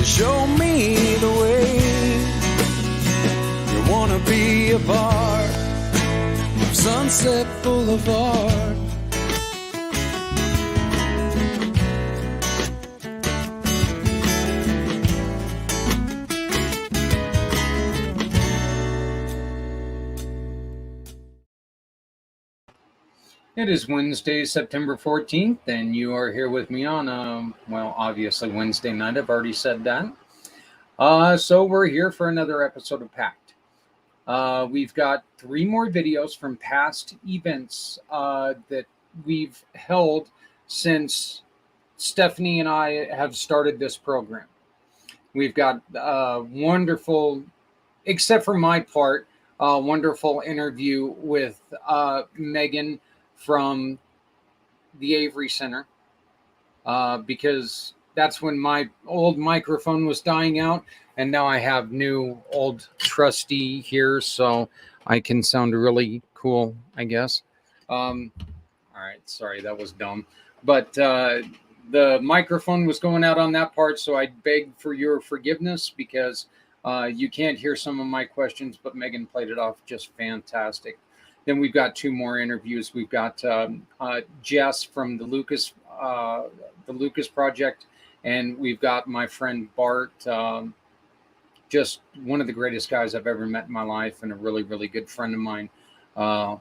Show me the way. You wanna be a part of Sunset Boulevard. It is Wednesday, September 14th, and you are here with me on, obviously Wednesday night. I've already said that. So we're here for another episode of pACT. We've got 3 more videos from past events that we've held since Stephanie and I have started this program. We've got wonderful, except for my part, wonderful interview with Megan from the Avery Center, because that's when my old microphone was dying out, and now I have new old trusty here, so I can sound really cool, I guess. All right, sorry, that was dumb. But the microphone was going out on that part, so I beg for your forgiveness because you can't hear some of my questions, but Megan played it off just fantastic. Then we've got 2 more interviews. We've got Jess from the Lucas Project, and we've got my friend Bart, just one of the greatest guys I've ever met in my life, and a really, really good friend of mine. I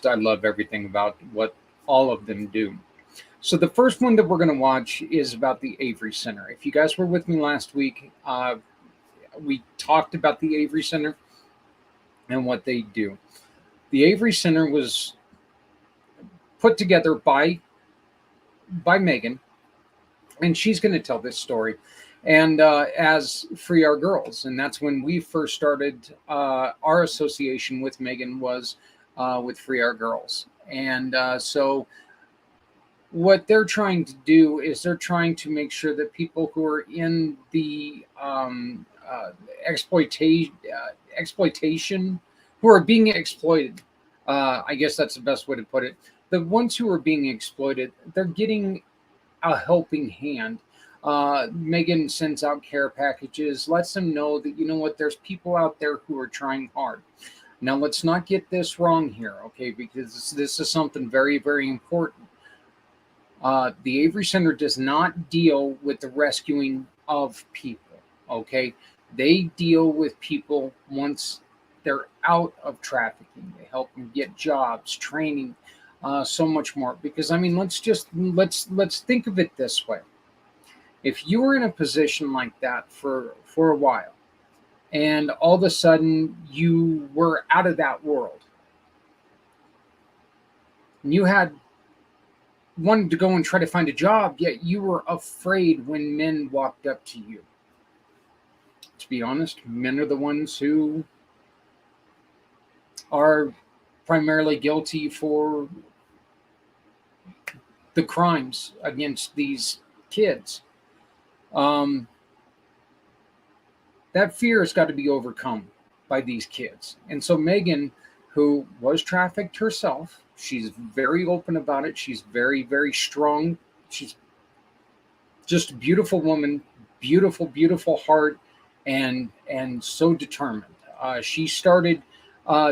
love everything about what all of them do. So the first one that we're going to watch is about the Avery Center. If you guys were with me last week, we talked about the Avery Center and what they do. The Avery Center was put together by Megan, and she's going to tell this story, and as Free Our Girls. And that's when we first started our association with Megan, was with Free Our Girls. And so what they're trying to do is they're trying to make sure that people who are in the exploitation, who are being exploited, I guess that's the best way to put it. The ones who are being exploited, they're getting a helping hand. Megan sends out care packages, lets them know that, you know what, there's people out there who are trying hard. Now, let's not get this wrong here, okay, because this is something very, very important. The Avery Center does not deal with the rescuing of people, okay? They deal with people once they're out of trafficking. They help them get jobs, training, so much more. Because, I mean, let's think of it this way. If you were in a position like that for a while, and all of a sudden you were out of that world, and you wanted to go and try to find a job, yet you were afraid when men walked up to you. To be honest, men are the ones who are primarily guilty for the crimes against these kids. That fear has got to be overcome by these kids. And so Megan, who was trafficked herself, she's very open about it. She's very, very strong. She's just a beautiful woman, beautiful, beautiful heart, and so determined. She started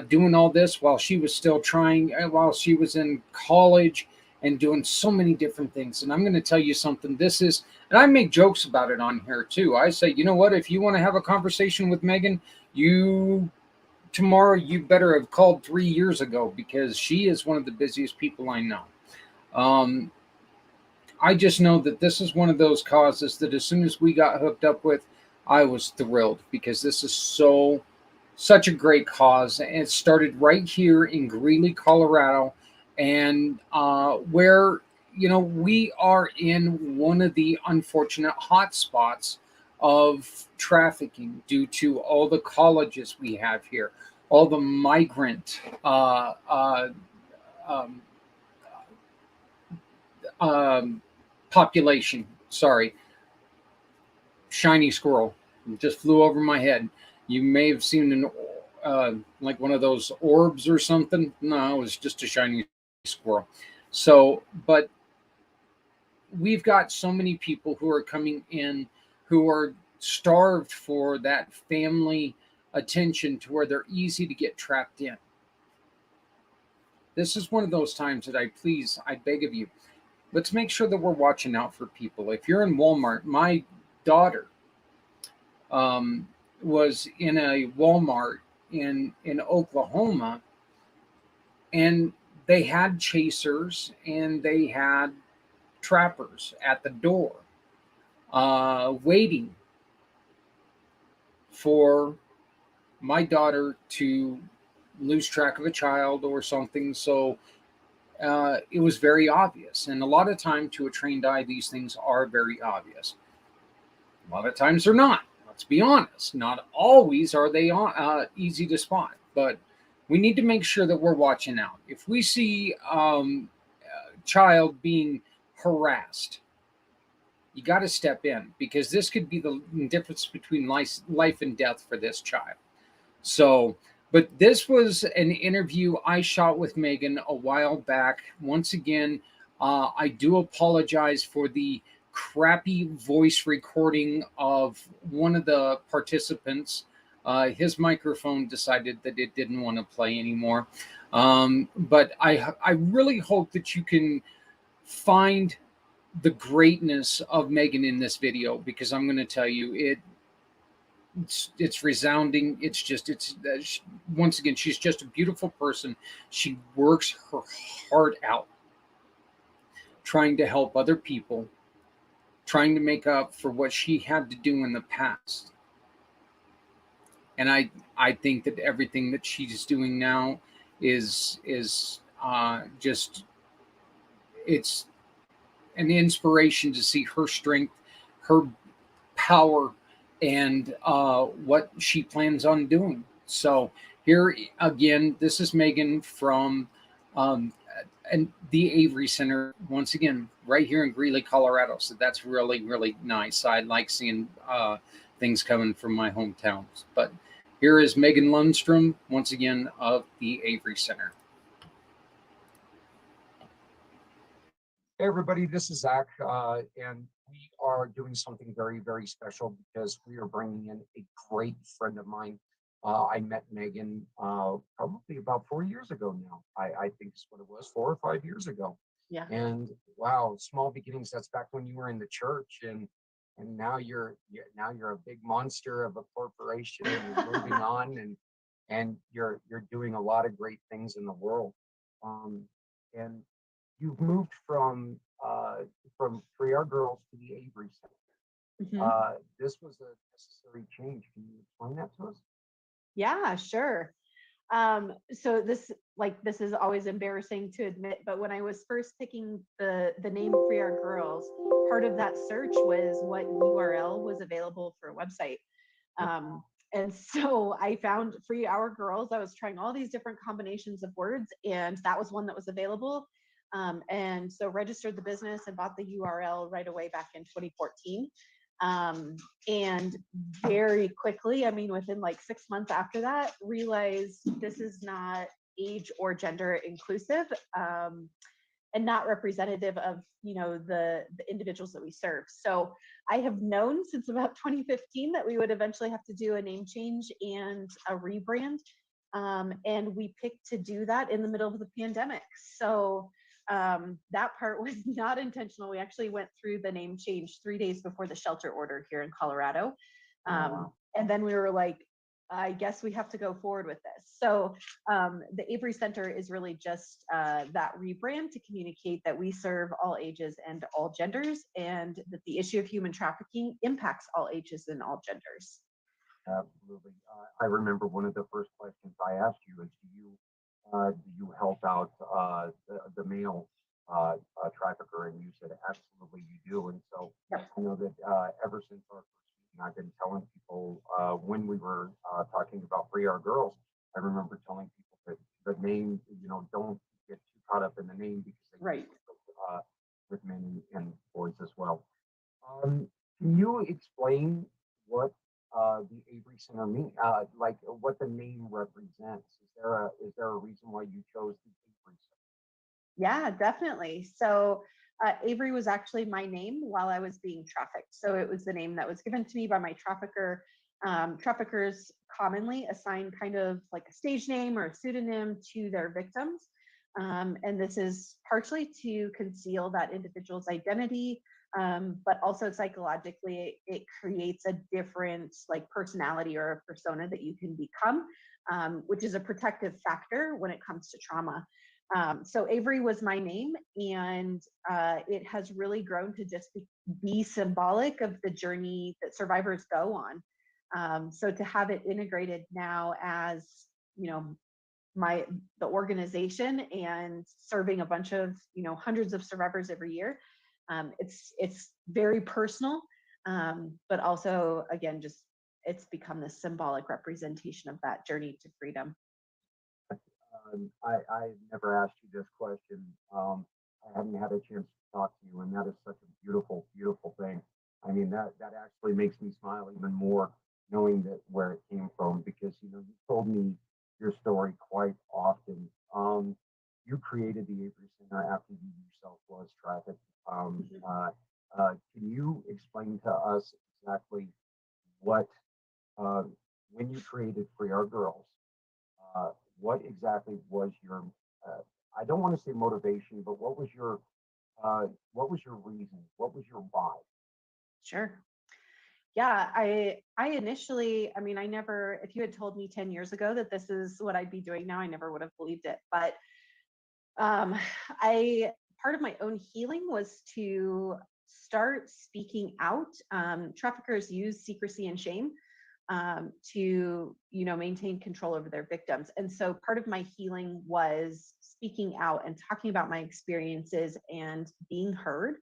doing all this while she was still trying, while she was in college, and doing so many different things. And I'm going to tell you something. And I make jokes about it on here too. I say, you know what? If you want to have a conversation with Megan, tomorrow you better have called 3 years ago, because she is one of the busiest people I know. I just know that this is one of those causes that as soon as we got hooked up with, I was thrilled, because this is such a great cause. And it started right here in Greeley, Colorado, and where, you know, we are in one of the unfortunate hot spots of trafficking due to all the colleges we have here, all the migrant population. Sorry, shiny squirrel just flew over my head. You may have seen like one of those orbs or something. No, it was just a shiny squirrel. So, but we've got so many people who are coming in who are starved for that family attention to where they're easy to get trapped in. This is one of those times that I beg of you, let's make sure that we're watching out for people. If you're in Walmart, my daughter was in a Walmart in Oklahoma, and they had chasers and they had trappers at the door, waiting for my daughter to lose track of a child or something. So it was very obvious. And a lot of time, to a trained eye, these things are very obvious. A lot of times they're not. Let's be honest. Not always are they easy to spot, but we need to make sure that we're watching out. If we see a child being harassed, you got to step in, because this could be the difference between life and death for this child. So, but this was an interview I shot with Megan a while back. Once again, I do apologize for the crappy voice recording of one of the participants. His microphone decided that it didn't want to play anymore. But I really hope that you can find the greatness of Megan in this video, because I'm going to tell you, it's resounding. Once again, she's just a beautiful person. She works her heart out trying to help other people, trying to make up for what she had to do in the past. And I think that everything that she's doing now is just, it's an inspiration to see her strength, her power, and what she plans on doing. So here again, this is Megan from and the Avery Center, once again, right here in Greeley, Colorado. So that's really, really nice. I like seeing things coming from my hometowns. But here is Megan Lundstrom, once again, of the Avery Center. Hey everybody, this is Zach, and we are doing something very, very special because we are bringing in a great friend of mine. I met Megan probably about 4 years ago now. I think is what it was, 4 or 5 years ago. Yeah. And wow, small beginnings. That's back when you were in the church, and now you're a big monster of a corporation, and you're moving on, and you're doing a lot of great things in the world. And you've moved from 3R Girls to the Avery Center. Mhm. This was a necessary change. Can you explain that to us? Yeah, sure. So this is always embarrassing to admit, but when I was first picking the name Free Our Girls, part of that search was what URL was available for a website. And so I found Free Our Girls. I was trying all these different combinations of words, and that was one that was available. And so registered the business and bought the URL right away back in 2014. And very quickly, I mean, within like 6 months after that, realized this is not age or gender inclusive, and not representative of, the individuals that we serve. So I have known since about 2015 that we would eventually have to do a name change and a rebrand. And we picked to do that in the middle of the pandemic. So that part was not intentional. We actually went through the name change 3 days before the shelter order here in Colorado. And then we were like, I guess we have to go forward with this. So the Avery Center is really just that rebrand to communicate that we serve all ages and all genders, and that the issue of human trafficking impacts all ages and all genders. Absolutely. I remember one of the first questions I asked you is, do you help out the male trafficker? And you said, absolutely, you do. And so Yep. I know that ever since our first meeting, I've been telling people when we were talking about Free Our Girls, I remember telling people that the name, don't get too caught up in the name, because they Right. with men and boys as well. Can you explain what the Avery Center mean, like what the name represents? Is there a reason why you chose the Avery Center? Yeah, definitely. So Avery was actually my name while I was being trafficked. So it was the name that was given to me by my trafficker. Traffickers commonly assign kind of like a stage name or a pseudonym to their victims. And this is partially to conceal that individual's identity, but also psychologically, it creates a different like personality or a persona that you can become, which is a protective factor when it comes to trauma. So Avery was my name, and it has really grown to just be symbolic of the journey that survivors go on. So to have it integrated now as, you know, the organization and serving a bunch of, you know, hundreds of survivors every year, it's very personal, but also again, just it's become this symbolic representation of that journey to freedom. I never asked you this question. I haven't had a chance to talk to you, and that is such a beautiful, beautiful thing. I mean, that actually makes me smile even more knowing that where it came from, because you know you told me your story quite often. You created the Avery Center after you yourself was trafficked. Can you explain to us exactly what, when you created Free Our Girls, what exactly was your, I don't want to say motivation, but what was your reason? What was your why? Sure. Yeah, I initially, I mean, I never, if you had told me 10 years ago that this is what I'd be doing now, I never would have believed it. But I part of my own healing was to start speaking out. Traffickers use secrecy and shame to, you know, maintain control over their victims. And so part of my healing was speaking out and talking about my experiences and being heard.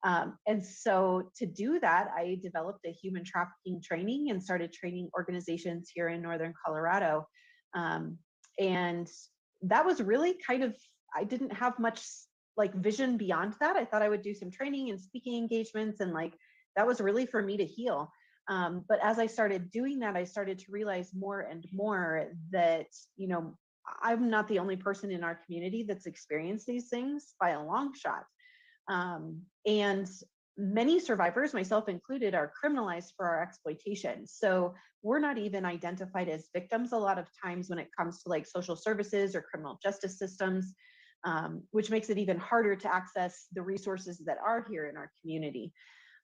And so to do that, I developed a human trafficking training and started training organizations here in Northern Colorado. And that was really kind of, I didn't have much like vision beyond that. I thought I would do some training and speaking engagements, and like that was really for me to heal. But as I started doing that, I started to realize more and more that, you know, I'm not the only person in our community that's experienced these things by a long shot. And many survivors, myself included, are criminalized for our exploitation. So we're not even identified as victims a lot of times when it comes to like social services or criminal justice systems, which makes it even harder to access the resources that are here in our community.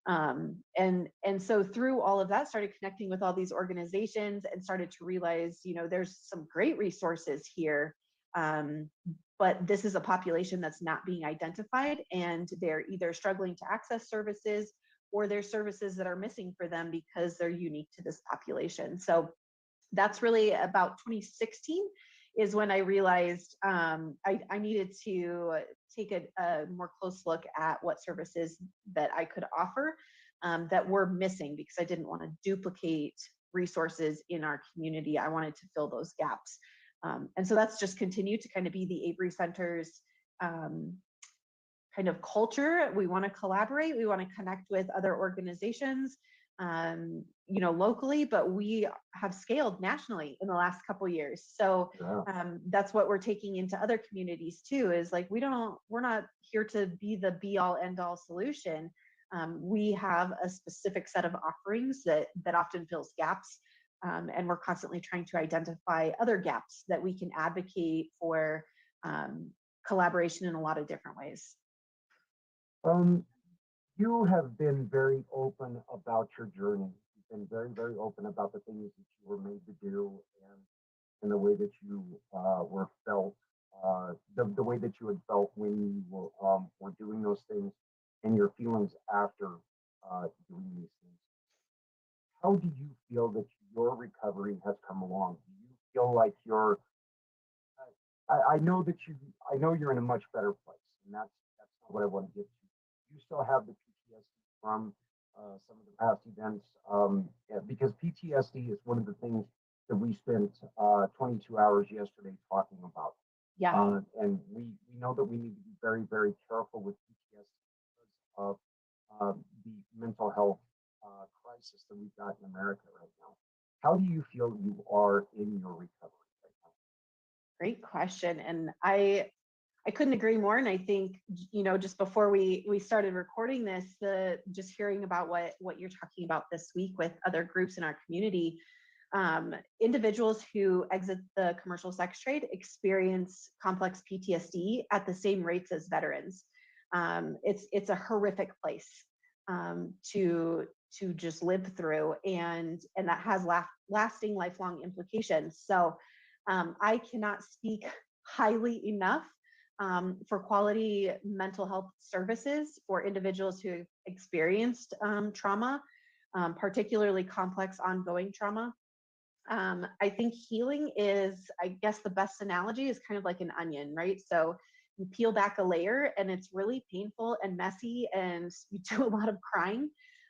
And so through all of that, started connecting with all these organizations and started to realize, you know, there's some great resources here. But this is a population that's not being identified, and they're either struggling to access services or there's services that are missing for them because they're unique to this population. So that's really about 2016 is when I realized I needed to take a more close look at what services that I could offer that were missing, because I didn't want to duplicate resources in our community. I wanted to fill those gaps. And so that's just continued to kind of be the Avery Center's kind of culture. We want to collaborate. We want to connect with other organizations, you know, locally, but we have scaled nationally in the last couple of years. So that's what we're taking into other communities too, is like, we're not here to be the be all end all solution. We have a specific set of offerings that often fills gaps. And we're constantly trying to identify other gaps that we can advocate for collaboration in a lot of different ways. You have been very open about your journey. You've been very, very open about the things that you were made to do, and the way that you were felt, the way that you had felt when you were doing those things, and your feelings after doing these things. How do you feel that your recovery has come along? Do you feel like you're, I know that I know you're in a much better place, and that's not what I want to get to. You still have the PTSD from some of the past events, because PTSD is one of the things that we spent 22 hours yesterday talking about. Yeah. And we know that we need to be very, very careful with PTSD because of the mental health crisis that we've got in America right now. How do you feel you are in your recovery right now? Great question. And I I couldn't agree more. And I think, just before we started recording this, just hearing about what you're talking about this week with other groups in our community, individuals who exit the commercial sex trade experience complex PTSD at the same rates as veterans. It's a horrific place to just live through, and that has lasting lifelong implications. So I cannot speak highly enough for quality mental health services for individuals who experienced trauma, particularly complex ongoing trauma. I think healing is, I guess the best analogy is kind of like an onion, right? So you peel back a layer and it's really painful and messy and you do a lot of crying.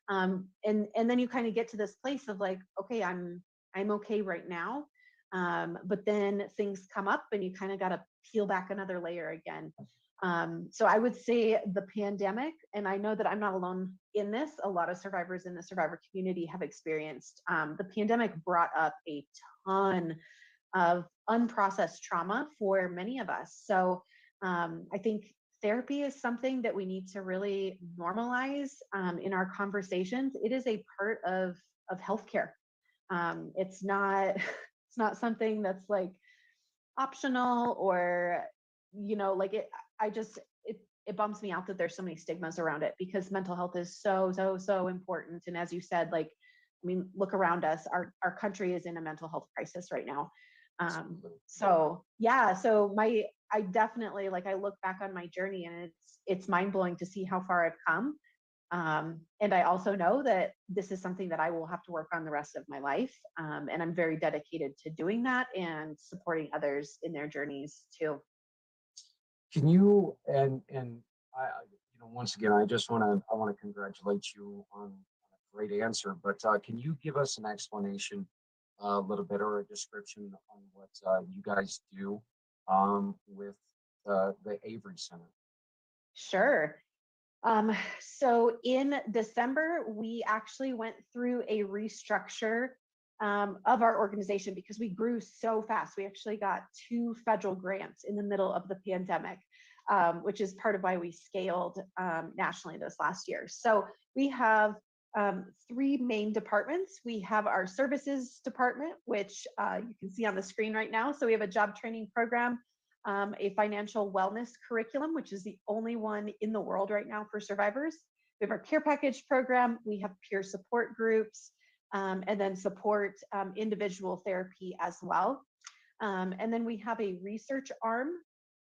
And then you kind of get to this place of like, okay, I'm okay right now. But then things come up and you kind of got to peel back another layer again. So I would say the pandemic, and I know that I'm not alone in this, a lot of survivors in the survivor community have experienced, the pandemic brought up a ton of unprocessed trauma for many of us. So I think therapy is something that we need to really normalize in our conversations. It is a part of healthcare. It's not it's not something that's like optional or like it bumps me out that there's so many stigmas around it, because mental health is so important. And as you said, like, I mean, look around us, our country is in a mental health crisis right now. So yeah, so I definitely, like, I look back on my journey and it's mind-blowing to see how far I've come. And I also know that this is something that I will have to work on the rest of my life. And I'm very dedicated to doing that and supporting others in their journeys too. Can you, and I, once again, I want to congratulate you on a great answer, but can you give us an explanation, a little bit, or a description on what you guys do with the Avery Center? Sure. So in December, we actually went through a restructure of our organization because we grew so fast. We actually got 2 federal grants in the middle of the pandemic, which is part of why we scaled nationally this last year. So we have 3 main departments. We have our services department, which you can see on the screen right now. So we have a job training program, a financial wellness curriculum, which is the only one in the world right now for survivors. We have our care package program. We have peer support groups, and then support individual therapy as well. And then we have a research arm.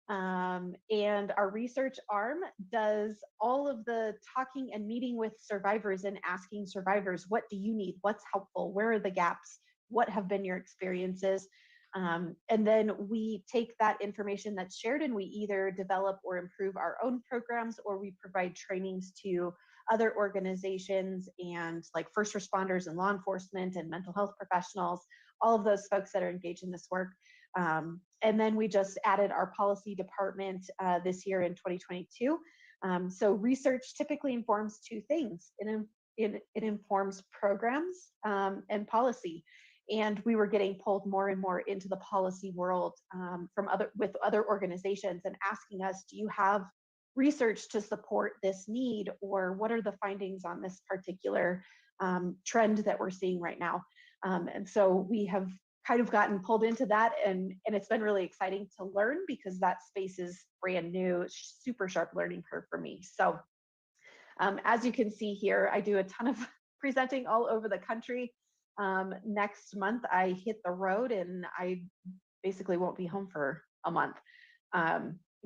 And our research arm does all of the talking and meeting with survivors and asking survivors, what do you need? What's helpful? Where are the gaps? What have been your experiences? And then we take that information that's shared and we either develop or improve our own programs, or we provide trainings to other organizations and like first responders and law enforcement and mental health professionals, all of those folks that are engaged in this work. And then we just added our policy department this year in 2022. So research typically informs 2 things. It informs programs and policy. And we were getting pulled more and more into the policy world with other organizations and asking us, do you have research to support this need, or what are the findings on this particular trend that we're seeing right now? And so we have kind of gotten pulled into that, and it's been really exciting to learn because that space is brand new, super sharp learning curve for me. So as you can see here, I do a ton of presenting all over the country. Next month I hit the road and I basically won't be home for a month.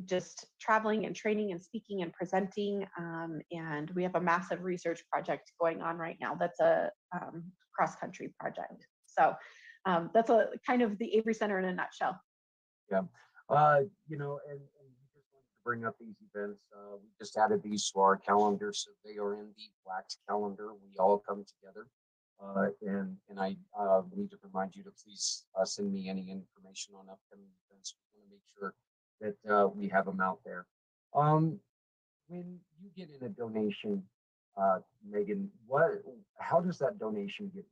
Just traveling and training and speaking and presenting. And we have a massive research project going on right now. That's a cross-country project. So that's a kind of the Avery Center in a nutshell. Yeah. And we just wanted to bring up these events. We just added these to our calendar, so they are in the pACT calendar. We all come together. And I need to remind you to please send me any information on upcoming events. We want to make sure that we have them out there. When you get in a donation, Megan, how does that donation get?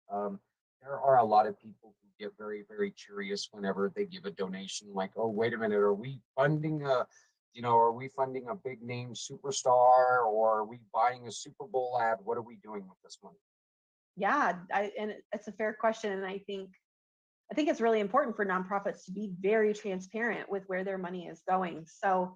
There are a lot of people who get very, very curious whenever they give a donation, like, oh, wait a minute, are we funding are we funding a big name superstar, or are we buying a Super Bowl ad? What are we doing with this money? Yeah, and it's a fair question. And I think it's really important for nonprofits to be very transparent with where their money is going. So,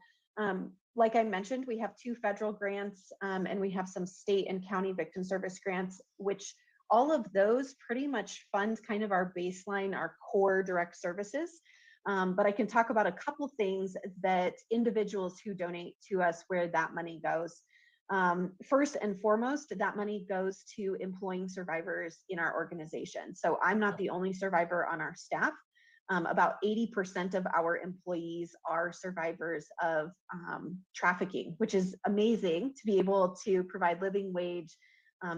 like I mentioned, we have 2 federal grants, and we have some state and county victim service grants, which all of those pretty much fund kind of our baseline, our core direct services. But I can talk about a couple things that individuals who donate to us, where that money goes. First and foremost, that money goes to employing survivors in our organization. So I'm not the only survivor on our staff. About 80% of our employees are survivors of trafficking, which is amazing to be able to provide living wage,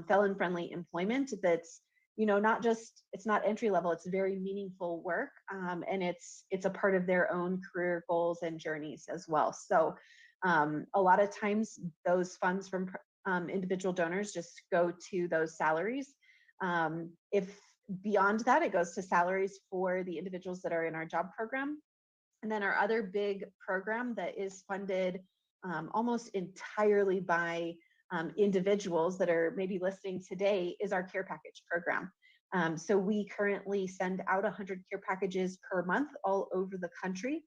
felon-friendly employment that's, not just, it's not entry level, it's very meaningful work, and it's a part of their own career goals and journeys as well. So a lot of times those funds from individual donors just go to those salaries. If beyond that, it goes to salaries for the individuals that are in our job program. And then our other big program that is funded almost entirely by individuals that are maybe listening today is our care package program. So we currently send out 100 care packages per month all over the country.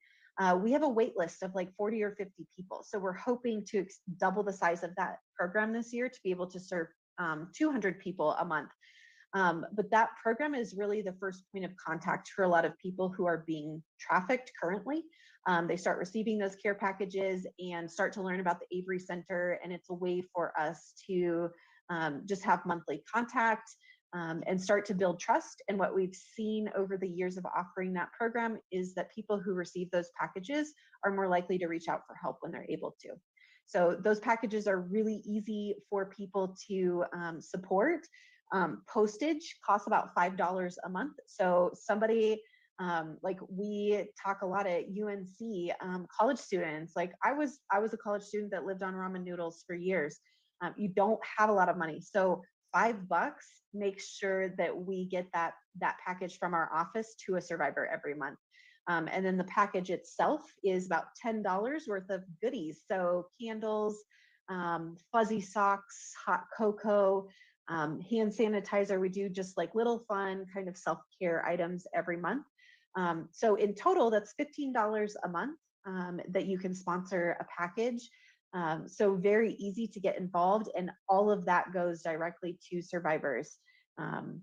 We have a wait list of like 40 or 50 people. So we're hoping to double the size of that program this year to be able to serve 200 people a month. But that program is really the first point of contact for a lot of people who are being trafficked currently. They start receiving those care packages and start to learn about the Avery Center. And it's a way for us to just have monthly contact and start to build trust. And what we've seen over the years of offering that program is that people who receive those packages are more likely to reach out for help when they're able to. So those packages are really easy for people to support. Postage costs about $5 a month. So somebody, like we talk a lot at UNC, college students, like I was a college student that lived on ramen noodles for years. You don't have a lot of money. So $5 makes sure that we get that package from our office to a survivor every month. And then the package itself is about $10 worth of goodies. So candles, fuzzy socks, hot cocoa, hand sanitizer. We do just like little fun kind of self-care items every month. So in total, that's $15 a month that you can sponsor a package. So very easy to get involved, and all of that goes directly to survivors.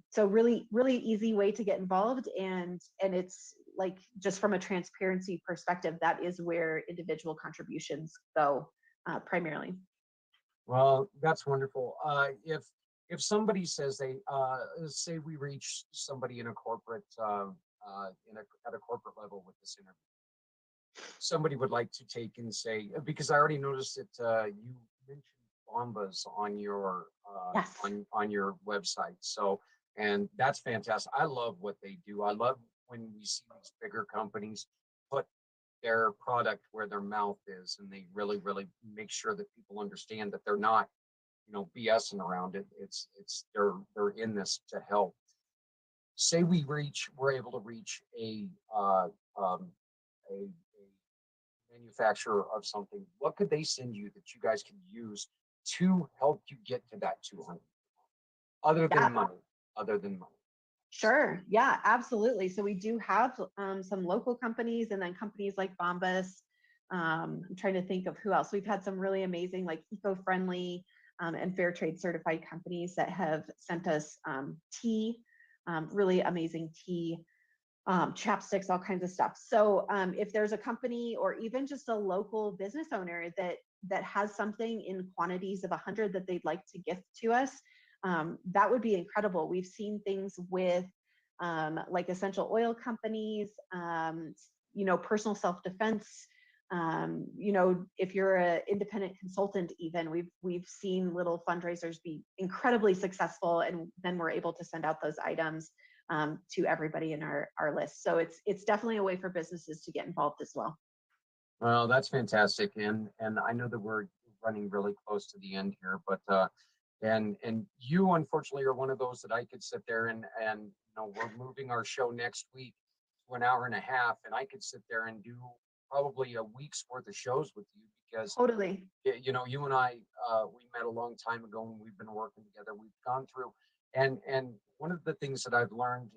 So really, really easy way to get involved. And it's like, just from a transparency perspective, that is where individual contributions go primarily. Well, that's wonderful. If somebody says they say we reach somebody in a corporate at a corporate level with this interview, somebody would like to take and say, because I already noticed that you mentioned Bombas on your Yes. on your website. So, and that's fantastic. I love what they do. I love when we see these bigger companies put their product where their mouth is, and they really, really make sure that people understand that they're not, BSing around it. It's they're in this to help. Say we're able to reach a manufacturer of something. What could they send you that you guys can use to help you get to that 200, other than money? Sure. Yeah, absolutely. So we do have some local companies, and then companies like Bombas. I'm trying to think of who else. We've had some really amazing, like eco-friendly and fair trade certified companies that have sent us tea, really amazing tea, chapsticks, all kinds of stuff. So if there's a company or even just a local business owner that has something in quantities of 100 that they'd like to gift to us, that would be incredible. We've seen things with like essential oil companies, personal self-defense. If you're an independent consultant, even we've seen little fundraisers be incredibly successful, and then we're able to send out those items to everybody in our list. So it's definitely a way for businesses to get involved as well. Well, that's fantastic, and I know that we're running really close to the end here, but And you unfortunately are one of those that I could sit there and we're moving our show next week to an hour and a half, and I could sit there and do probably a week's worth of shows with you because Totally. you and I we met a long time ago and we've been working together. We've gone through and one of the things that I've learned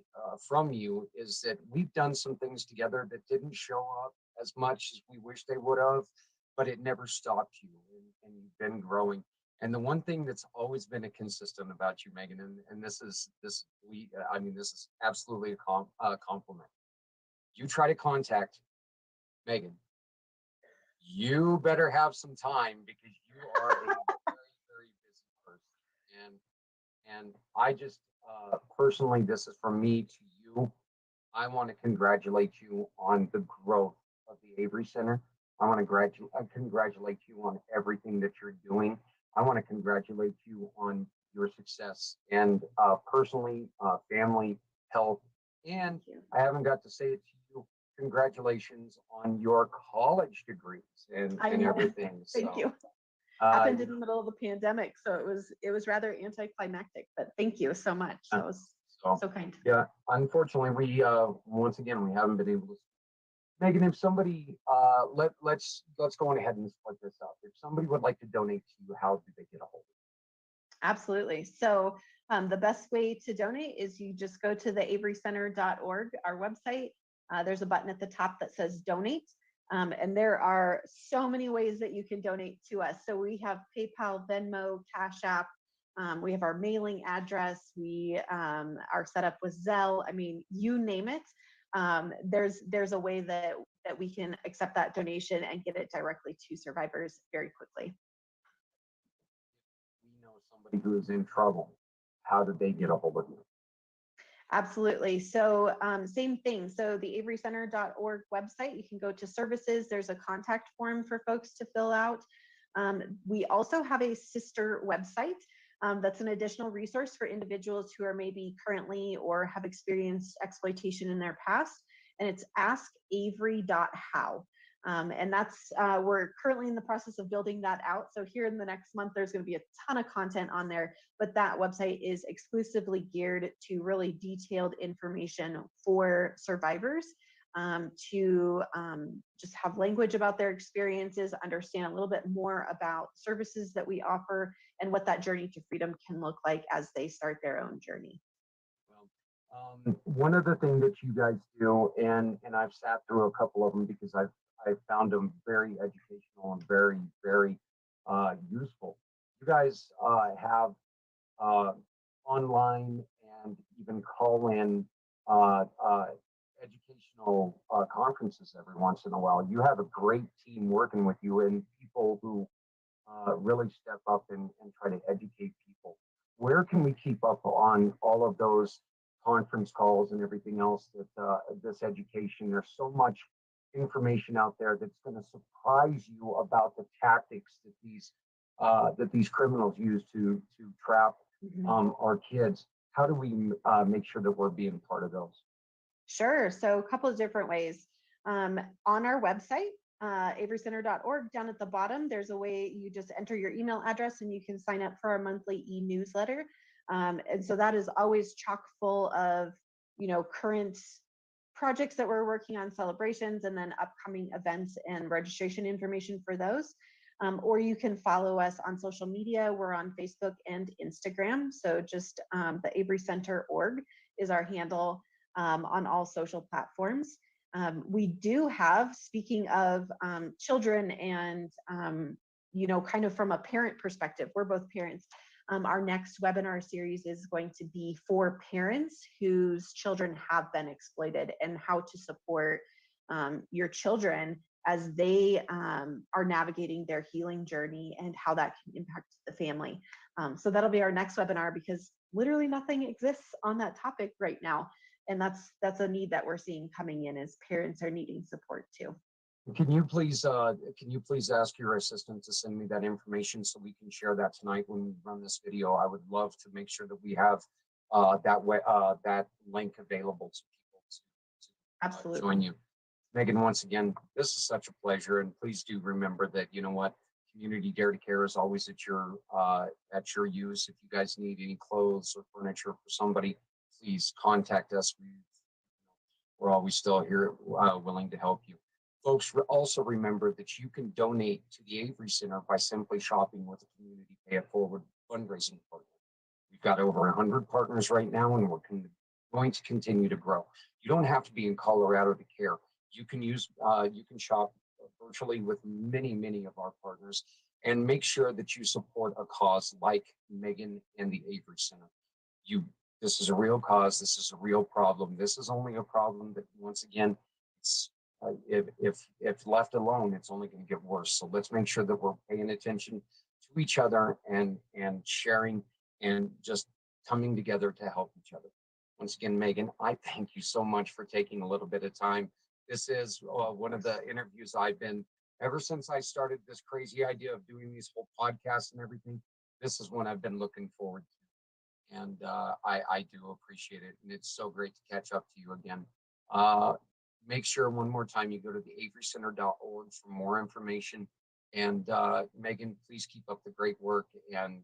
from you is that we've done some things together that didn't show up as much as we wish they would have, but it never stopped you, and you've been growing. And the one thing that's always been a consistent about you, Megan, and this is absolutely a compliment. You try to contact Megan, you better have some time because you are a very, very busy person. And I just personally, this is from me to you. I want to congratulate you on the growth of the Avery Center. I want to congratulate you on everything that you're doing. I want to congratulate you on your success and personally, family, health. And I haven't got to say it to you. Congratulations on your college degrees and everything. Thank you. Uh, Happened in the middle of the pandemic, so it was rather anticlimactic, but thank you so much. That was so kind. Yeah, unfortunately, we once again we haven't been able to. Megan, if somebody let's go on ahead and split this up. If somebody would like to donate to you, how do they get a hold of you? Absolutely. So the best way to donate is you just go to the averycenter.org, our website. There's a button at the top that says donate. And there are so many ways that you can donate to us. So we have PayPal, Venmo, Cash App. We have our mailing address. We are set up with Zelle. I mean, you name it. There's a way that we can accept that donation and get it directly to survivors very quickly. We know somebody who is in trouble. How did they get a hold of you? Absolutely. So same thing. So the averycenter.org website, you can go to services. There's a contact form for folks to fill out. We also have a sister website that's an additional resource for individuals who are maybe currently or have experienced exploitation in their past. And it's askavery.how. And that's, we're currently in the process of building that out. So here in the next month, there's going to be a ton of content on there, but that website is exclusively geared to really detailed information for survivors to just have language about their experiences, understand a little bit more about services that we offer and what that journey to freedom can look like as they start their own journey. One of the things that you guys do, and I've sat through a couple of them because I've found them very educational and very, very useful. You guys have online and even call-in educational conferences every once in a while. You have a great team working with you and people who really step up and try to educate people. Where can we keep up on all of those conference calls and everything else that this education? There's so much information out there that's going to surprise you about the tactics that these criminals use to trap our kids. How do we make sure that we're being part of those? Sure. So a couple of different ways. On our website, averycenter.org, down at the bottom, there's a way you just enter your email address and you can sign up for our monthly e-newsletter. And so that is always chock full of, current projects that we're working on, celebrations, and then upcoming events and registration information for those. Or you can follow us on social media. We're on Facebook and Instagram. So just the Avery Center org is our handle on all social platforms. We do have, speaking of children and, kind of from a parent perspective, we're both parents. Our next webinar series is going to be for parents whose children have been exploited and how to support your children as they are navigating their healing journey and how that can impact the family. So that'll be our next webinar because literally nothing exists on that topic right now. And that's a need that we're seeing coming in as parents are needing support too. Can you please ask your assistant to send me that information so we can share that tonight when we run this video? I would love to make sure that we have that link available to people to Absolutely. Join you. Megan, once again, this is such a pleasure, and please do remember that, Community Dare to Care is always at your use. If you guys need any clothes or furniture for somebody, please contact us. We're always still here, willing to help you. Folks, also remember that you can donate to the Avery Center by simply shopping with a Community Pay It Forward fundraising partner. We've got over 100 partners right now, and we're going to continue to grow. You don't have to be in Colorado to care. You can shop virtually with many of our partners, and make sure that you support a cause like Megan and the Avery Center. This is a real cause. This is a real problem. This is only a problem that, once again, it's if left alone, it's only going to get worse. So let's make sure that we're paying attention to each other and sharing and just coming together to help each other. Once again, Megan, I thank you so much for taking a little bit of time. This is one of the interviews I've been, ever since I started this crazy idea of doing these whole podcasts and everything, this is one I've been looking forward to. And I do appreciate it. And it's so great to catch up to you again. Make sure one more time you go to the averycenter.org for more information. And Megan, please keep up the great work. And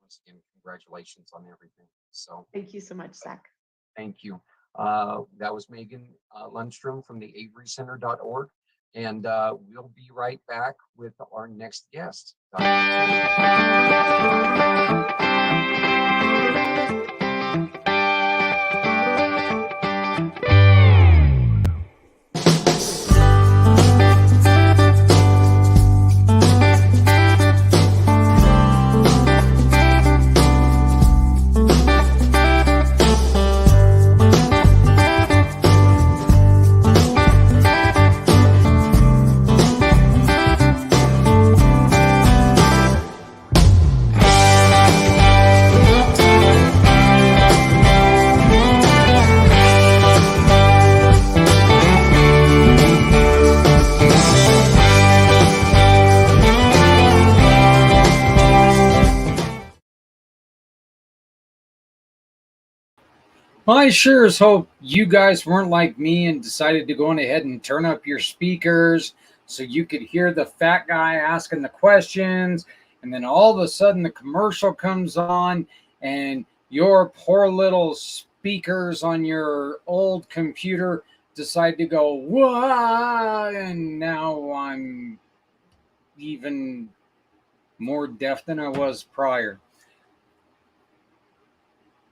once again, congratulations on everything. So Thank you so much, Zach. thank you. That was Megan Lundstrom from the averycenter.org. And we'll be right back with our next guest. I sure as hope you guys weren't like me and decided to go on ahead and turn up your speakers so you could hear the fat guy asking the questions, and then all of a sudden the commercial comes on and your poor little speakers on your old computer decide to go, what? And now I'm even more deaf than I was prior.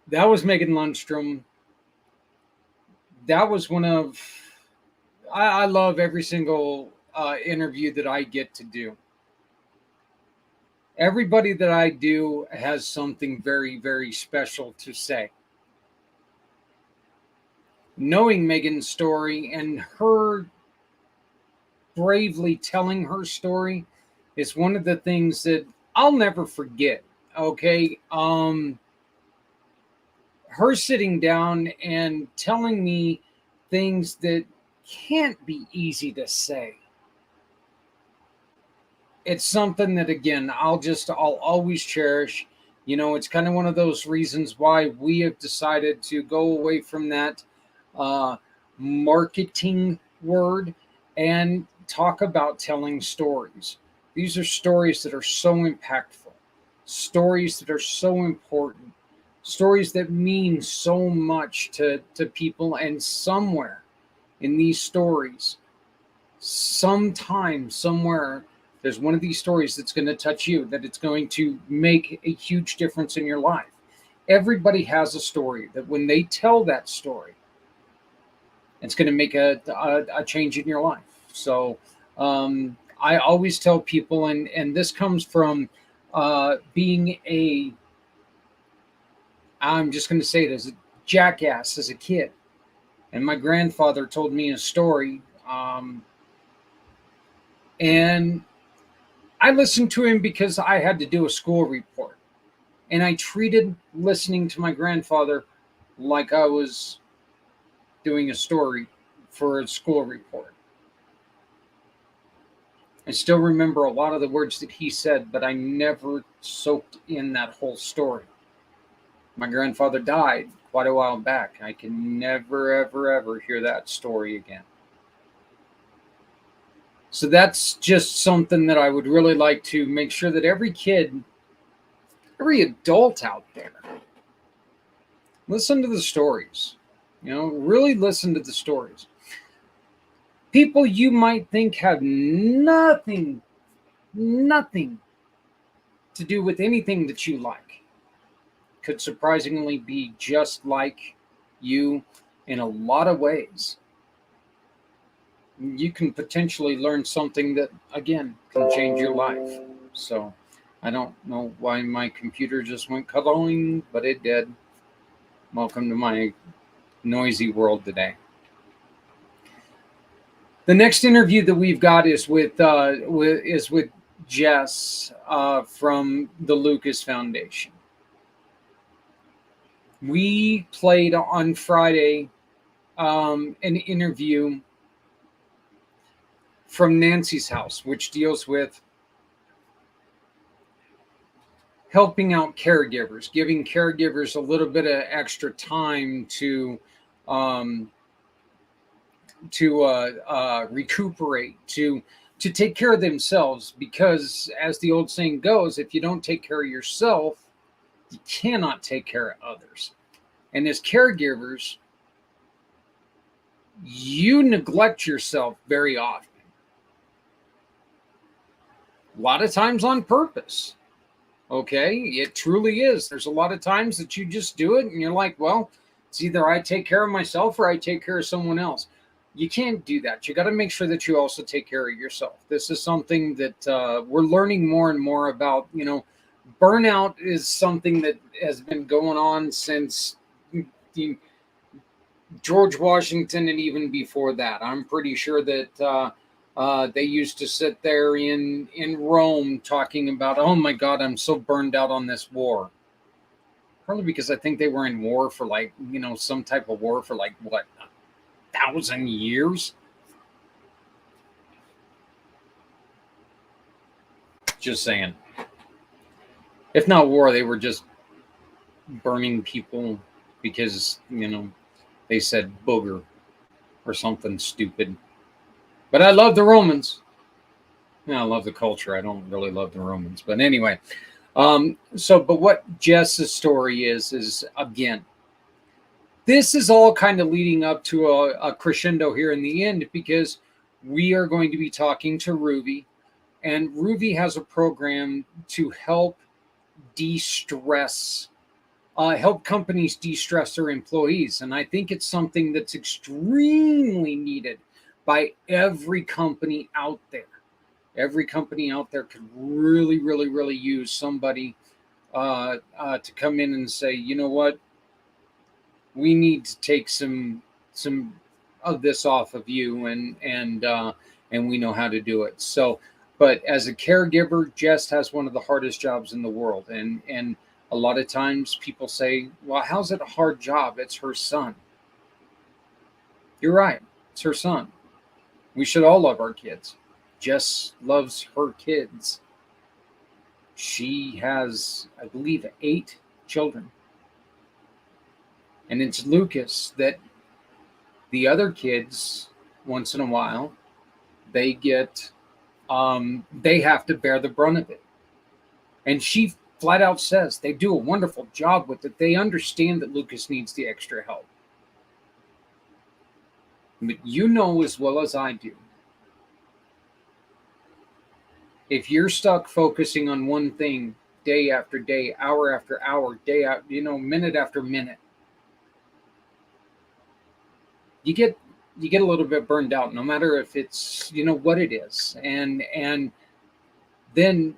That was Megan Lundstrom. That was one of, I love every single interview that I get to do. Everybody that I do has something very, very special to say. Knowing Megan's story and her bravely telling her story is one of the things that I'll never forget. Okay. Her sitting down and telling me things that can't be easy to say. It's something that, again, I'll always cherish. You know, it's kind of one of those reasons why we have decided to go away from that marketing word and talk about telling stories. These are stories that are so impactful, stories that are so important, stories that mean so much to people, and somewhere in these stories, sometime, somewhere, there's one of these stories that's going to touch you, that it's going to make a huge difference in your life. Everybody has a story that when they tell that story, it's going to make a change in your life. So I always tell people, and this comes from being I'm just going to say it, as a jackass as a kid. And my grandfather told me a story. And I listened to him because I had to do a school report. And I treated listening to my grandfather like I was doing a story for a school report. I still remember a lot of the words that he said, but I never soaked in that whole story. My grandfather died quite a while back. I can never, ever, ever hear that story again. So that's just something that I would really like to make sure that every kid, every adult out there, listen to the stories. Really listen to the stories. People you might think have nothing to do with anything that you like could surprisingly be just like you in a lot of ways. You can potentially learn something that, again, can change your life. So I don't know why my computer just went cuddling, but it did. Welcome to my noisy world today. The next interview that we've got is with Jess from the Lucas Foundation. We played on Friday an interview from Nancy's house, which deals with helping out caregivers, giving caregivers a little bit of extra time to recuperate, to take care of themselves. Because as the old saying goes, if you don't take care of yourself, you cannot take care of others. And as caregivers, you neglect yourself very often. A lot of times on purpose. Okay, it truly is. There's a lot of times that you just do it and you're like, well, it's either I take care of myself or I take care of someone else. You can't do that. You got to make sure that you also take care of yourself. This is something that we're learning more and more about. Burnout is something that has been going on since George Washington and even before that. I'm pretty sure that they used to sit there in Rome talking about, oh my God, I'm so burned out on this war. Probably because I think they were in war for some type of war for 1,000 years. Just saying. If not war, they were just burning people because, they said booger or something stupid. But I love the Romans. I love the culture. I don't really love the Romans. But anyway, but what Jess's story is again, this is all kind of leading up to a crescendo here in the end, because we are going to be talking to Ruvi, and Ruvi has a program to help de-stress, help companies de-stress their employees. And I think it's something that's extremely needed by every company out there. Every company out there could really, really, really use somebody to come in and say, you know what, we need to take some of this off of you, and we know how to do it. So, but as a caregiver, Jess has one of the hardest jobs in the world, and a lot of times people say, well, how's it a hard job? It's her son. You're right. It's her son. We should all love our kids. Jess loves her kids. She has, I believe, 8 children. And it's Lucas that the other kids, once in a while, they get, they have to bear the brunt of it. And she flat out says they do a wonderful job with it. They understand that Lucas needs the extra help. But you know as well as I do, if you're stuck focusing on one thing day after day, hour after hour, day out, minute after minute, you get a little bit burned out, no matter if it's what it is. And then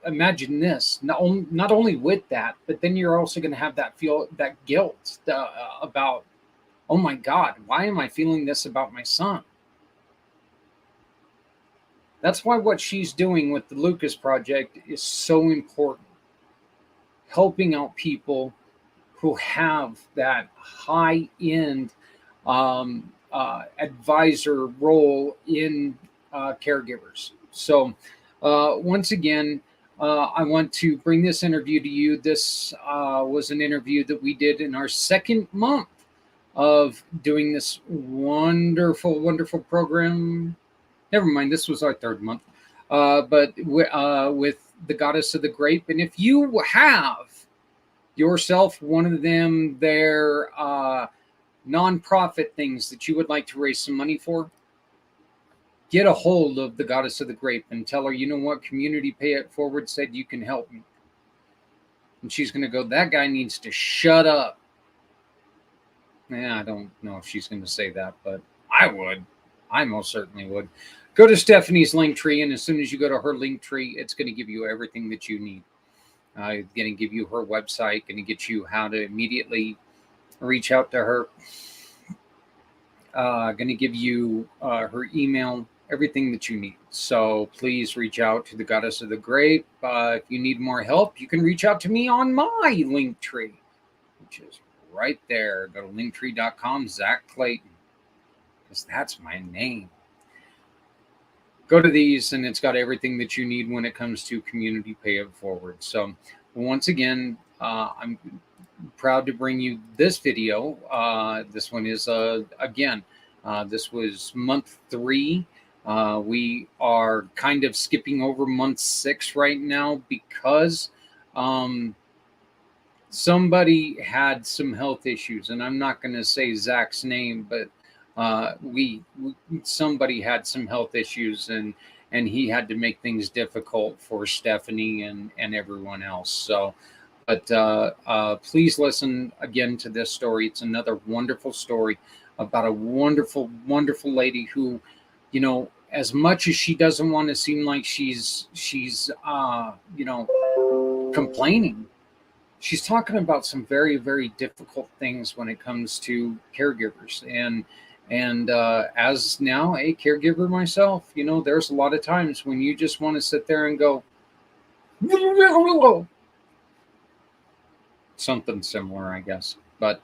imagine this, not only with that, but then you're also going to have that guilt about, oh my God, why am I feeling this about my son? That's why what she's doing with the Lucas Project is so important. Helping out people who have that high-end advisor role in caregivers. So once again, I want to bring this interview to you. This was an interview that we did in our second month of doing this wonderful, wonderful program Never mind, this was our third month. With the Goddess of the Grape. And if you have yourself one of them, their nonprofit things that you would like to raise some money for, get a hold of the Goddess of the Grape and tell her, you know what, Community Pay It Forward said you can help me. And she's going to go, that guy needs to shut up. I don't know if she's going to say that, but I would. I most certainly would. Go to Stephanie's link tree, and as soon as you go to her link tree, it's going to give you everything that you need. It's going to give you her website, going to get you how to immediately reach out to her. Going to give you her email, everything that you need. So please reach out to the Goddess of the Grape. If you need more help, you can reach out to me on my link tree, which is right there. Go to linktree.com, Zach Clayton, because that's my name. Go to these, and it's got everything that you need when it comes to Community Pay It Forward. So once again, I'm proud to bring you this video. This one is, this was month 3. We are kind of skipping over month 6 right now because somebody had some health issues, and I'm not going to say Zach's name, but somebody had some health issues, and he had to make things difficult for Stephanie and everyone else. So, but please listen again to this story. It's another wonderful story about a wonderful, wonderful lady who, you know, as much as she doesn't want to seem like she's complaining, she's talking about some very, very difficult things when it comes to caregivers. And as now a caregiver myself, you know, there's a lot of times when you just want to sit there and go, something similar, I guess. But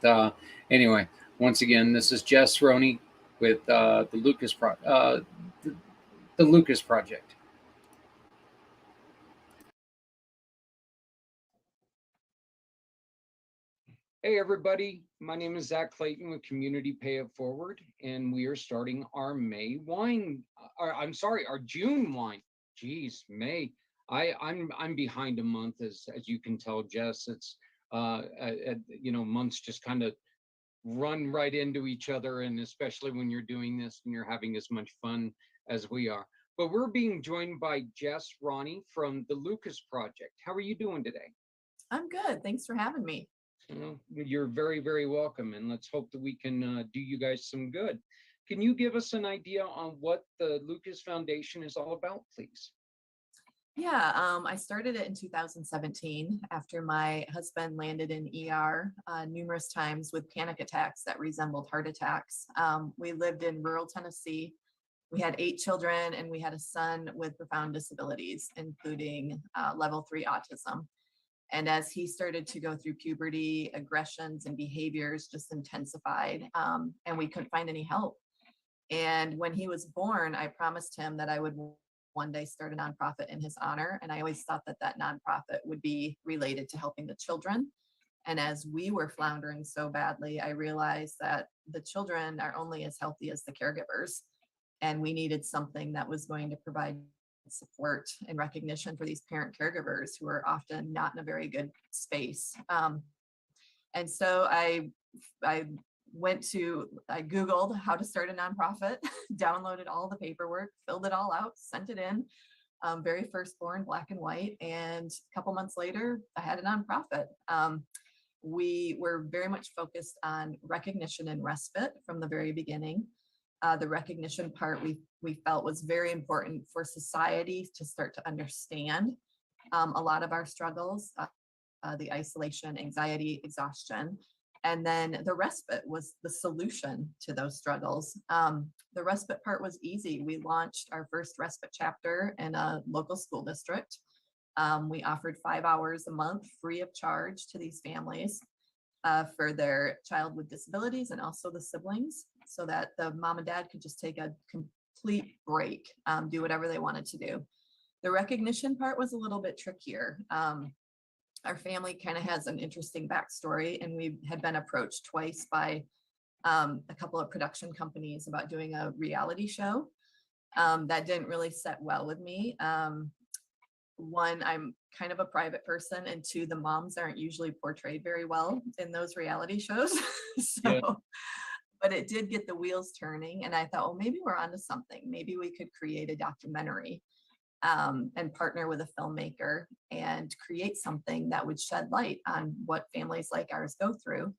anyway, once again, this is Jess, Ronne with the Lucas Project. Hey everybody, my name is Zach Clayton with Community Pay It Forward, and we are starting our our June wine. Geez, May. I'm behind a month, as you can tell, Jess. It's months just kind of run right into each other, and especially when you're doing this and you're having as much fun as we are. But we're being joined by Jess, Ronne from the Lucas Project. How are you doing today? I'm good. Thanks for having me. You're very, very welcome, and let's hope that we can do you guys some good. Can you give us an idea on what the Lucas Foundation is all about, please? Yeah, I started it in 2017 after my husband landed in ER numerous times with panic attacks that resembled heart attacks. We lived in rural Tennessee. We had 8 children, and we had a son with profound disabilities, including level 3 autism. And as he started to go through puberty, aggressions and behaviors just intensified, and we couldn't find any help. And when he was born, I promised him that I would one day start a nonprofit in his honor. And I always thought that that nonprofit would be related to helping the children. And as we were floundering so badly, I realized that the children are only as healthy as the caregivers. And we needed something that was going to provide support and recognition for these parent caregivers who are often not in a very good space. And so I Googled how to start a nonprofit, downloaded all the paperwork, filled it all out, sent it in, very firstborn, black and white. And a couple months later, I had a nonprofit. We were very much focused on recognition and respite from the very beginning. The recognition part we felt was very important for society to start to understand a lot of our struggles, the isolation, anxiety, exhaustion. And then the respite was the solution to those struggles. The respite part was easy. We launched our first respite chapter in a local school district. We offered 5 hours a month free of charge to these families for their child with disabilities and also the siblings, so that the mom and dad could just take a complete break, do whatever they wanted to do. The recognition part was a little bit trickier. Our family kind of has an interesting backstory, and we had been approached twice by a couple of production companies about doing a reality show. That didn't really set well with me. One, I'm kind of a private person, and two, the moms aren't usually portrayed very well in those reality shows. So, Yeah. but it did get the wheels turning, and I thought, well, maybe we're onto something. Maybe we could create a documentary, and partner with a filmmaker and create something that would shed light on what families like ours go through.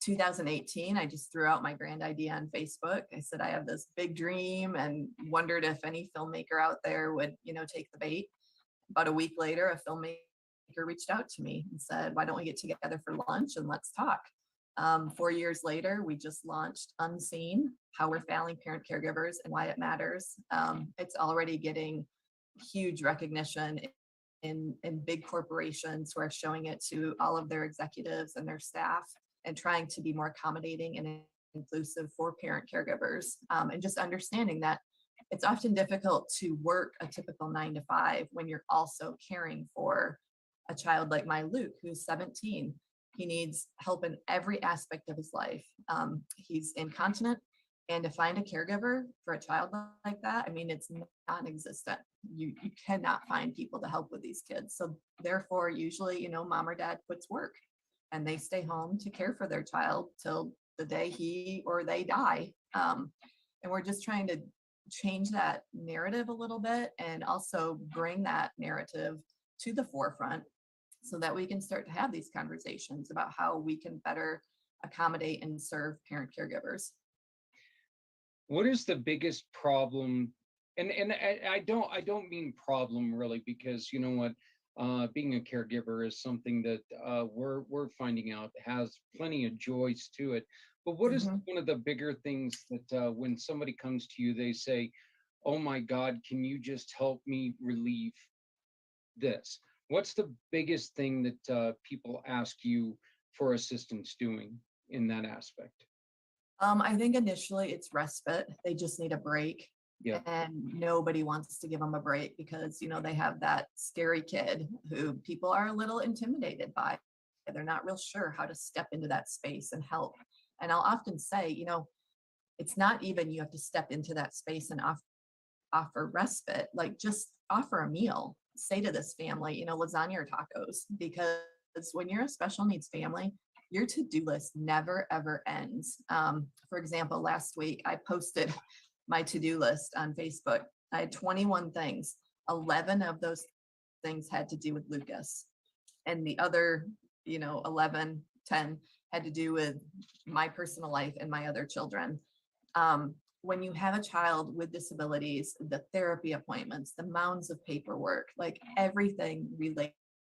2018, I just threw out my grand idea on Facebook. I said, I have this big dream, and wondered if any filmmaker out there would, take the bait. About a week later, a filmmaker reached out to me and said, why don't we get together for lunch and let's talk? 4 years later, we just launched Unseen, How We're Failing Parent Caregivers and Why It Matters. It's already getting huge recognition in big corporations who are showing it to all of their executives and their staff, and trying to be more accommodating and inclusive for parent caregivers, and just understanding that it's often difficult to work a typical 9 to 5 when you're also caring for a child like my Luke, who's 17. He needs help in every aspect of his life. He's incontinent, and to find a caregiver for a child like that, I mean, it's non-existent. You cannot find people to help with these kids. So therefore, usually, mom or dad quits work and they stay home to care for their child till the day he or they die. And we're just trying to change that narrative a little bit, and also bring that narrative to the forefront so that we can start to have these conversations about how we can better accommodate and serve parent caregivers. What is the biggest problem? And I don't mean problem really, because you know what, being a caregiver is something that we're finding out has plenty of joys to it. But what is one of the bigger things that when somebody comes to you, they say, "Oh my God, can you just help me relieve this?" What's the biggest thing that people ask you for assistance doing in that aspect? I think initially it's respite. They just need a break. Yeah. And nobody wants to give them a break because, they have that scary kid who people are a little intimidated by. They're not real sure how to step into that space and help. And I'll often say, it's not even you have to step into that space and offer respite, like just offer a meal. Say to this family, lasagna or tacos, because when you're a special needs family, your to-do list never ever ends. For example, last week I posted my to-do list on Facebook. I had 21 things. 11 of those things had to do with Lucas, and the other 11, 10 had to do with my personal life and my other children. When you have a child with disabilities, the therapy appointments, the mounds of paperwork, like everything related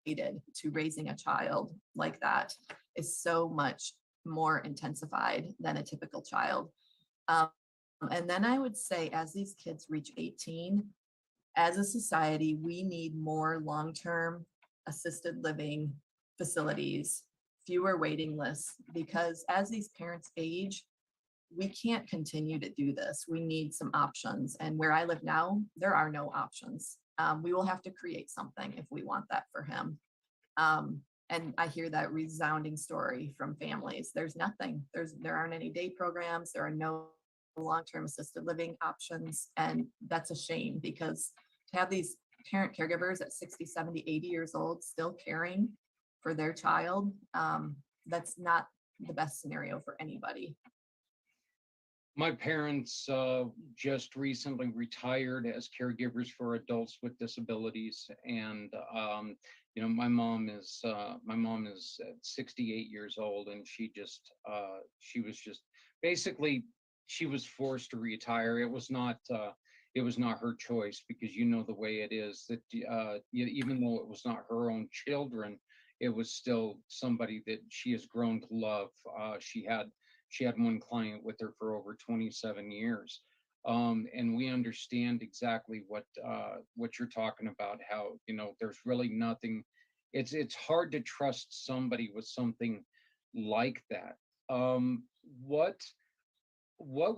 to raising a child like that is so much more intensified than a typical child. And then I would say, as these kids reach 18, as a society, we need more long-term assisted living facilities, fewer waiting lists, because as these parents age, we can't continue to do this. We need some options. And where I live now, there are no options. We will have to create something if we want that for him. And I hear that resounding story from families. There's nothing. There aren't any day programs. There are no long-term assisted living options. And that's a shame, because to have these parent caregivers at 60, 70, 80 years old still caring for their child, that's not the best scenario for anybody. My parents just recently retired as caregivers for adults with disabilities, and my mom is 68 years old, and she was just basically, she was forced to retire. It was not her choice, because the way it is that even though it was not her own children, it was still somebody that she has grown to love. She had one client with her for over 27 years. And we understand exactly what you're talking about, how, there's really nothing. It's hard to trust somebody with something like that. What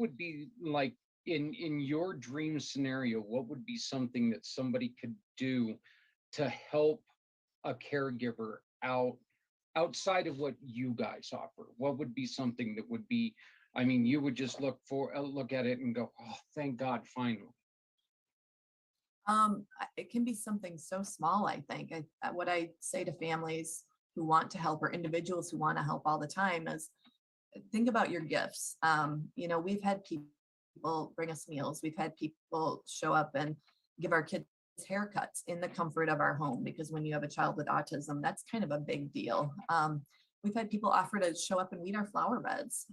would be like in your dream scenario, what would be something that somebody could do to help a caregiver outside of what you guys offer? What would be something that would be I mean, you would just look at it and go, oh, thank God, finally. It can be something so small. I think what I say to families who want to help, or individuals who want to help all the time, is think about your gifts. You know, we've had people bring us meals. We've had people show up and give our kids haircuts in the comfort of our home, because when you have a child with autism, that's kind of a big deal. We've had people offer to show up and weed our flower beds.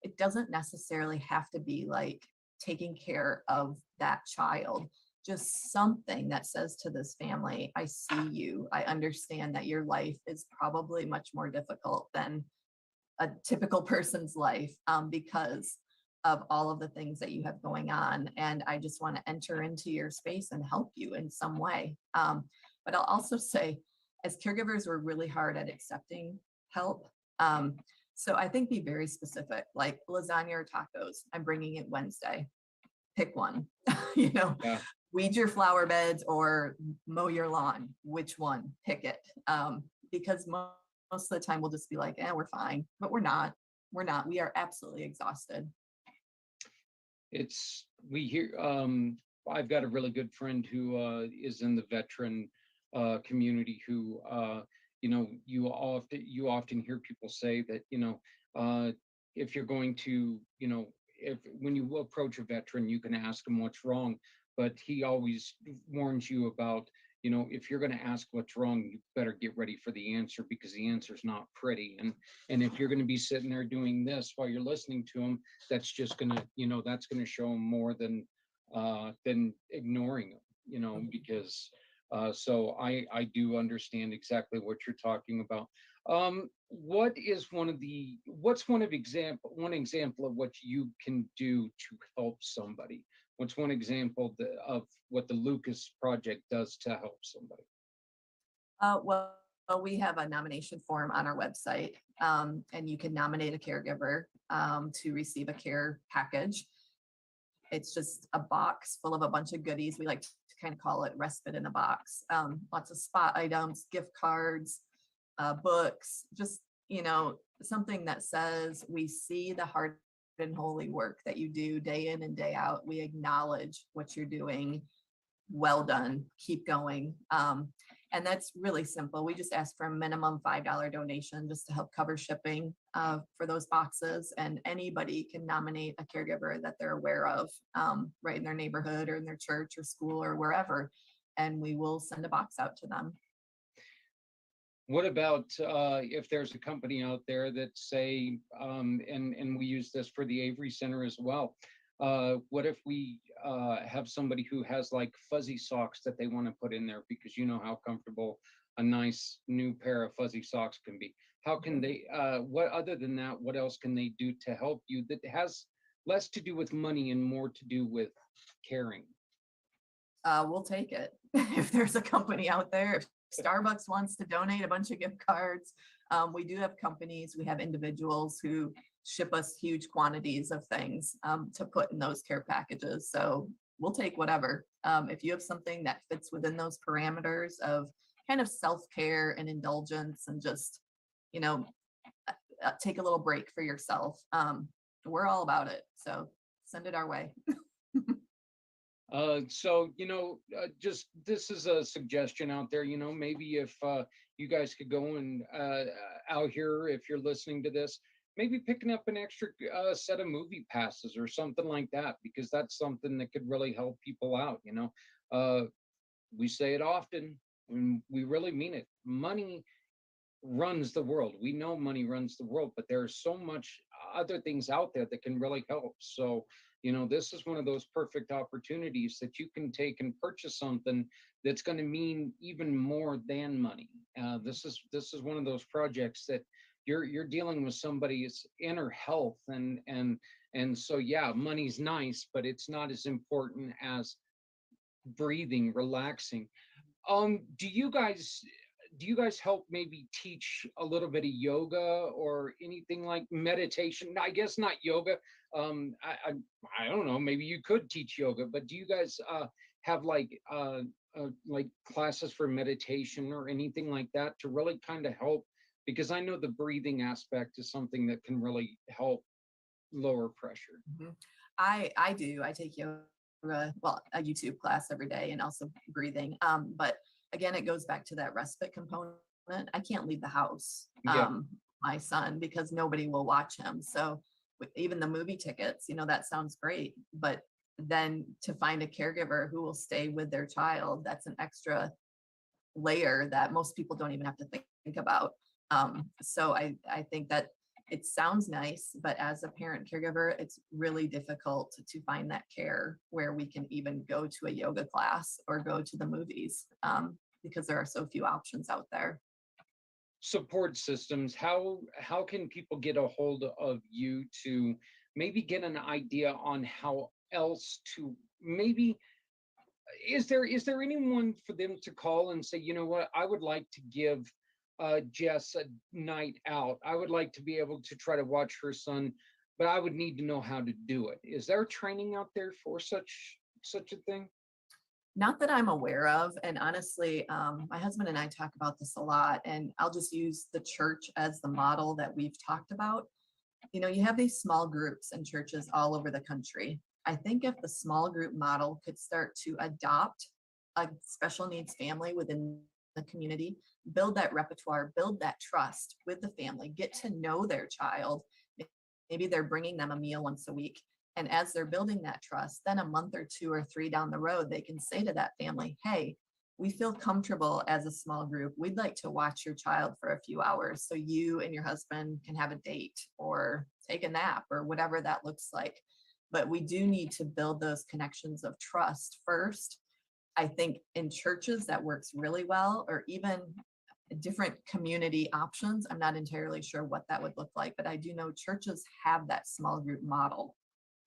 It doesn't necessarily have to be like taking care of that child. Just something that says to this family, I see you. I understand that your life is probably much more difficult than a typical person's life, because of all of the things that you have going on. And I just want to enter into your space and help you in some way. But I'll also say, as caregivers, we're really hard at accepting help. So I think be very specific, like lasagna or tacos. I'm bringing it Wednesday. Pick one. You know, Yeah. Weed your flower beds or mow your lawn. Which one? Pick it. Because most of the time we'll just be like, we're fine, but we're not. We're not. We are absolutely exhausted. We hear, I've got a really good friend who is in the veteran community who, you know, you often hear people say that, you know, if you're going to, you know, when you approach a veteran, you can ask him what's wrong, but he always warns you about, you know, if you're going to ask what's wrong, you better get ready for the answer, because the answer's not pretty. And if you're going to be sitting there doing this while you're listening to him, that's just going to, you know, that's going to show him more than ignoring him, you know, because so I do understand exactly what you're talking about. What's one example of what you can do to help somebody? What's one example of what the Lucas Project does to help somebody? Well, we have a nomination form on our website, and you can nominate a caregiver to receive a care package. It's just a box full of a bunch of goodies. We like to kind of call it respite in a box. Lots of spot items, gift cards, books, just, you know, something that says we see the hard and holy work that you do day in and day out. We acknowledge what you're doing. Well done. Keep going. And that's really simple. We just ask for a minimum $5 donation just to help cover shipping for those boxes. And anybody can nominate a caregiver that they're aware of, right in their neighborhood or in their church or school or wherever. And we will send a box out to them. What about if there's a company out there that say, and we use this for the Avery Center as well. What if we have somebody who has like fuzzy socks that they want to put in there, because you know how comfortable a nice new pair of fuzzy socks can be? How can they, what other than that, what else can they do to help you that has less to do with money and more to do with caring? We'll take it. If there's a company out there, if Starbucks wants to donate a bunch of gift cards, we do have companies, we have individuals who ship us huge quantities of things to put in those care packages. So we'll take whatever. If you have something that fits within those parameters of kind of self-care and indulgence and just, you know, take a little break for yourself, we're all about it. So send it our way. So, you know, just this is a suggestion out there, you know, maybe if you guys could go and out here, if you're listening to this, maybe picking up an extra set of movie passes or something like that, because that's something that could really help people out. You know, we say it often and we really mean it. Money runs the world. We know money runs the world, but there's so much other things out there that can really help. So, you know, this is one of those perfect opportunities that you can take and purchase something that's going to mean even more than money. This is one of those projects that you're dealing with somebody's inner health, and so yeah, money's nice, but it's not as important as breathing, relaxing. Do you guys help maybe teach a little bit of yoga or anything like meditation? I guess not yoga. I don't know. Maybe you could teach yoga, but do you guys have like classes for meditation or anything like that to really kind of help? Because I know the breathing aspect is something that can really help lower pressure? Mhm. I do. I take yoga, well, a YouTube class every day and also breathing. But again, it goes back to that respite component. I can't leave the house, Yeah. my son, because nobody will watch him. So with even the movie tickets, that sounds great. But then to find a caregiver who will stay with their child, that's an extra layer that most people don't even have to think about. So I think that it sounds nice, but as a parent caregiver, it's really difficult to find that care where we can even go to a yoga class or go to the movies, because there are so few options out there. Support systems, how can people get a hold of you to maybe get an idea on how else to maybe, is there anyone for them to call and say, you know what, I would like to give Jess a night out, I would like to be able to try to watch her son, but I would need to know how to do it? Is there training out there for such a thing? Not that I'm aware of. And honestly, my husband and I talk about this a lot, and I'll just use the church as the model that we've talked about. You have these small groups in churches all over the country. I think if the small group model could start to adopt a special needs family within the community, build that repertoire, build that trust with the family, get to know their child. Maybe they're bringing them a meal once a week. And as they're building that trust, then a month or 2 or 3 down the road, they can say to that family, hey, we feel comfortable as a small group. We'd like to watch your child for a few hours so you and your husband can have a date or take a nap or whatever that looks like. But we do need to build those connections of trust first. I think in churches that works really well, or even different community options. I'm not entirely sure what that would look like, but I do know churches have that small group model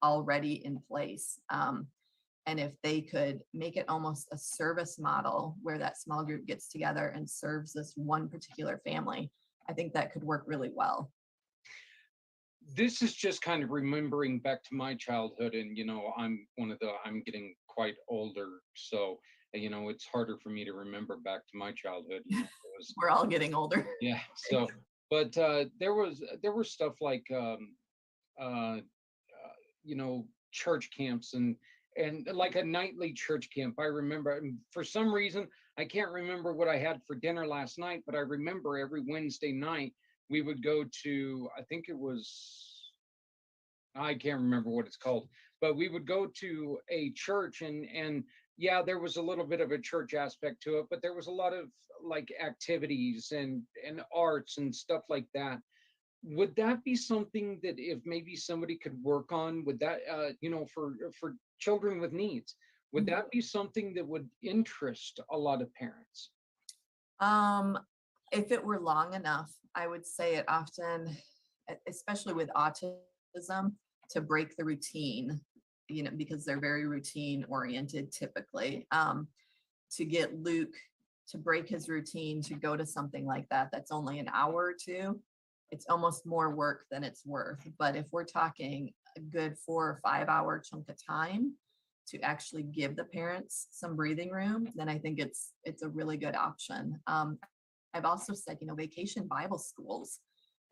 already in place. And if they could make it almost a service model where that small group gets together and serves this one particular family, I think that could work really well. This is just kind of remembering back to my childhood, and I'm getting quite older, so it's harder for me to remember back to my childhood. We're all getting older. Yeah, so but there was stuff like uh, church camps and like a nightly church camp. I remember, and for some reason I can't remember what I had for dinner last night, but I remember every Wednesday night we would go to, I think it was, I can't remember what it's called, but we would go to a church, and yeah, there was a little bit of a church aspect to it, but there was a lot of like activities and arts and stuff like that. Would that be something that if maybe somebody could work on, would that for children with needs, would that be something that would interest a lot of parents? If it were long enough, I would say it often, especially with autism, to break the routine, because they're very routine oriented typically. To get Luke to break his routine to go to something like that, that's only an hour or two, it's almost more work than it's worth. But if we're talking a good 4 or 5 hour chunk of time to actually give the parents some breathing room, then I think it's a really good option. I've also said, vacation Bible schools,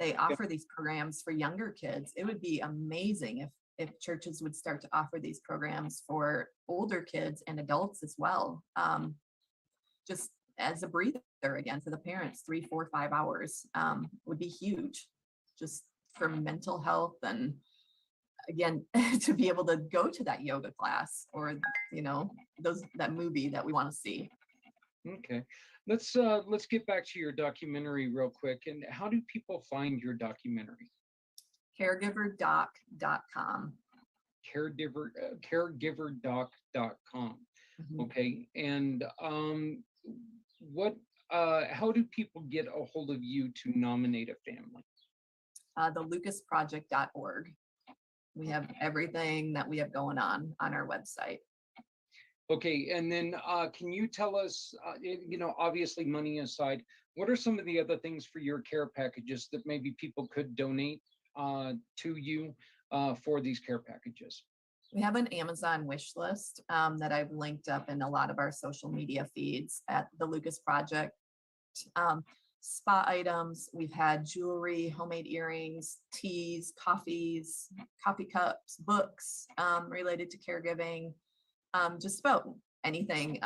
they offer these programs for younger kids. It would be amazing if churches would start to offer these programs for older kids and adults as well. Just as a breather again for the parents, 3, 4, 5 hours would be huge, just for mental health. And again, to be able to go to that yoga class or, that movie that we want to see. Okay, let's get back to your documentary real quick. And how do people find your documentary? Caregiverdoc.com. Caregiverdoc.com. Mhm. Okay, and how do people get a hold of you to nominate a family? The lucasproject.org. We have everything that we have going on our website. Okay, and then can you tell us, obviously money aside, what are some of the other things for your care packages that maybe people could donate to you for these care packages? We have an Amazon wish list that I've linked up in a lot of our social media feeds at the Lucas Project. spa items. We've had jewelry, homemade earrings, teas, coffees, coffee cups, books related to caregiving, just about anything,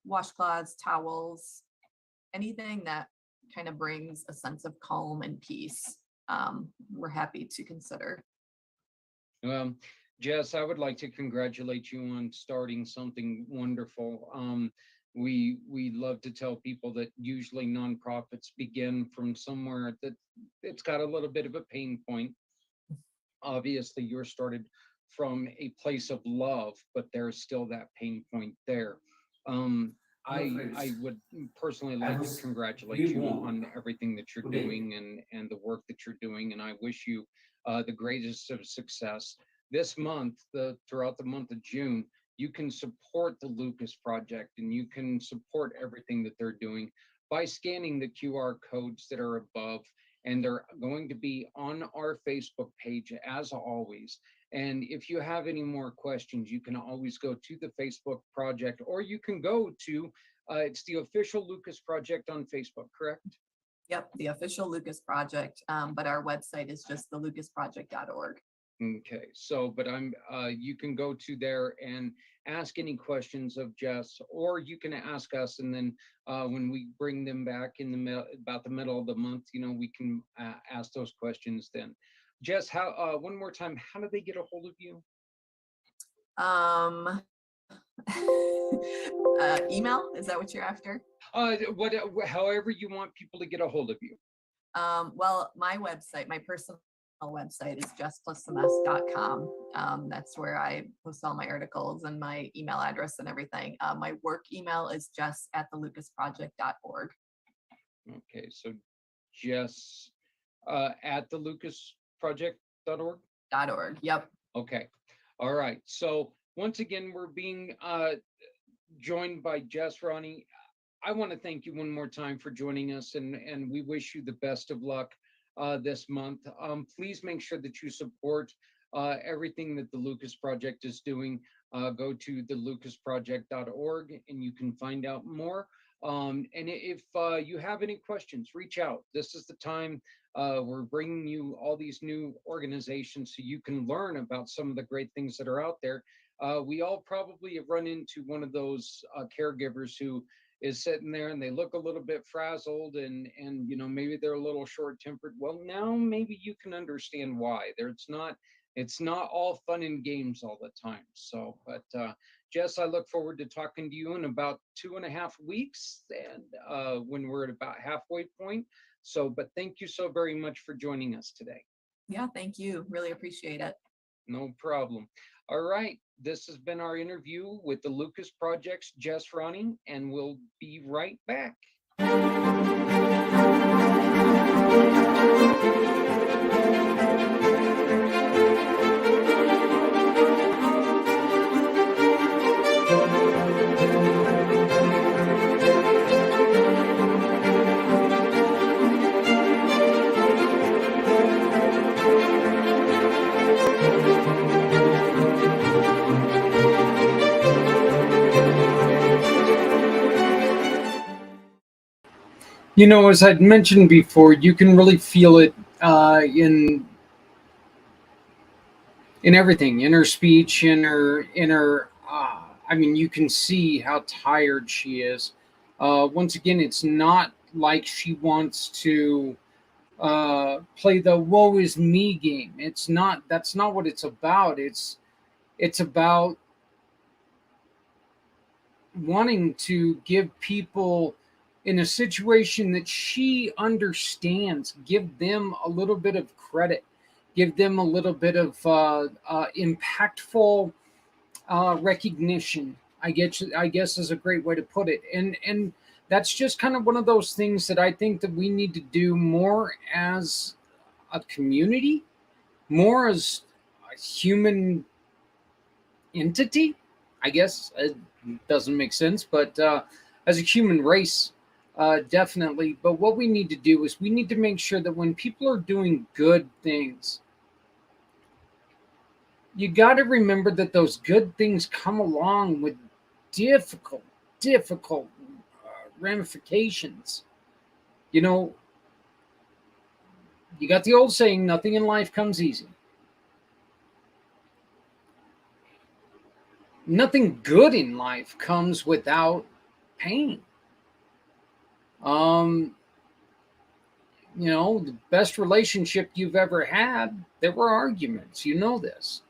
washcloths, towels, anything that kind of brings a sense of calm and peace. We're happy to consider. Jess, I would like to congratulate you on starting something wonderful. We love to tell people that usually nonprofits begin from somewhere that it's got a little bit of a pain point. Obviously, yours started from a place of love, but there's still that pain point there. I would personally like to congratulate you on everything that you're doing and the work that you're doing, and I wish you the greatest of success. This month, throughout the month of June, you can support the Lucas Project and you can support everything that they're doing by scanning the QR codes that are above, and they're going to be on our Facebook page as always. And if you have any more questions, you can always go to the Facebook project, or you can go to, it's the official Lucas Project on Facebook, correct? Yep, the official Lucas Project, but our website is just thelucasproject.org. Okay, so, but you can go to there and ask any questions of Jess, or you can ask us, and then when we bring them back in about the middle of the month, we can ask those questions then. Jess, how one more time, how do they get a hold of you? Email, is that what you're after? However you want people to get a hold of you. Well, my website, my personal website is jessplusthemes.com. That's where I post all my articles and my email address and everything. My work email is jess@thelucasproject.org. Okay, so Jess at thelucasproject.org? .org, yep. Okay, all right. So once again, we're being joined by Jess, Ronne. I want to thank you one more time for joining us, and we wish you the best of luck this month. Please make sure that you support everything that the Lucas Project is doing. Go to thelucasproject.org and you can find out more. And if you have any questions, reach out. This is the time. We're bringing you all these new organizations so you can learn about some of the great things that are out there. We all probably have run into one of those caregivers who is sitting there and they look a little bit frazzled and maybe they're a little short-tempered. Well, now maybe you can understand why. It's not all fun and games all the time. So, but Jess, I look forward to talking to you in about 2.5 weeks, and when we're at about halfway point. So, but thank you so very much for joining us today. Yeah, thank you. Really appreciate it. No problem. All right. This has been our interview with the Lucas Project's Jess, Ronne, and we'll be right back. As I'd mentioned before, you can really feel it in everything, in her speech, in her. You can see how tired she is. Once again, it's not like she wants to play the "woe is me" game. It's not. That's not what it's about. It's about wanting to give people in a situation that she understands, give them a little bit of credit, give them a little bit of impactful recognition. I guess is a great way to put it. And that's just kind of one of those things that I think that we need to do more as a community, more as a human entity. I guess it doesn't make sense, but as a human race, definitely. But what we need to do is we need to make sure that when people are doing good things, you got to remember that those good things come along with difficult ramifications. you know, you got the old saying, nothing in life comes easy. Nothing good in life comes without pain. You know, the best relationship you've ever had, there were arguments. You know this.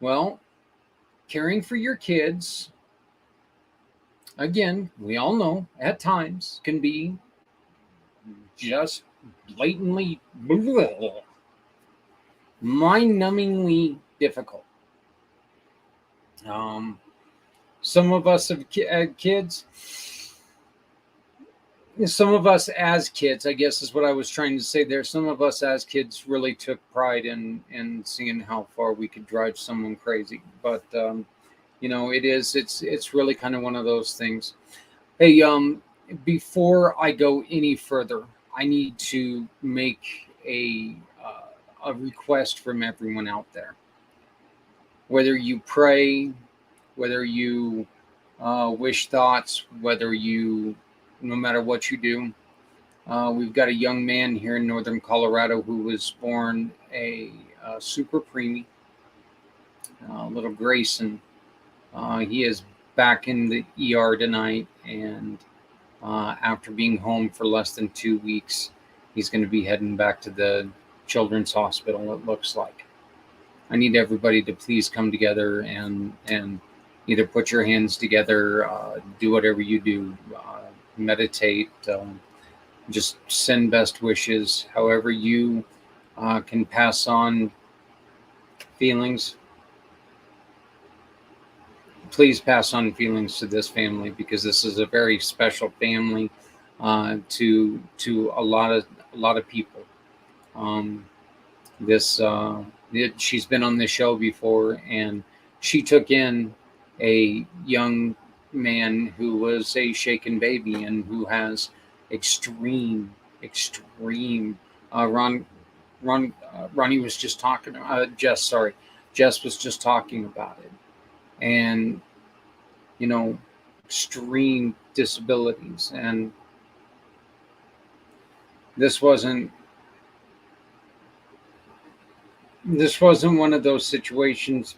Well, caring for your kids, again, we all know at times can be just blatantly mind-numbingly difficult. Some of us have had kids. Some of us as kids, I guess is what I was trying to say there. Some of us as kids really took pride in seeing how far we could drive someone crazy. But you know, it's really kind of one of those things. Hey, before I go any further, I need to make a request from everyone out there. Whether you pray, whether you wish thoughts, whether you, no matter what you do, we've got a young man here in northern Colorado who was born a super preemie, little Grayson. He is back in the ER tonight, and after being home for less than 2 weeks, he's going to be heading back to the children's hospital, it looks like. I need everybody to please come together and either put your hands together, do whatever you do, meditate, just send best wishes, however you can pass on feelings. Please pass on feelings to this family, because this is a very special family to a lot of people. She's been on this show before, and she took in a young man who was a shaken baby and who has extreme. Ronnie was just talking. Jess was just talking about it. And, you know, extreme disabilities. And this wasn't one of those situations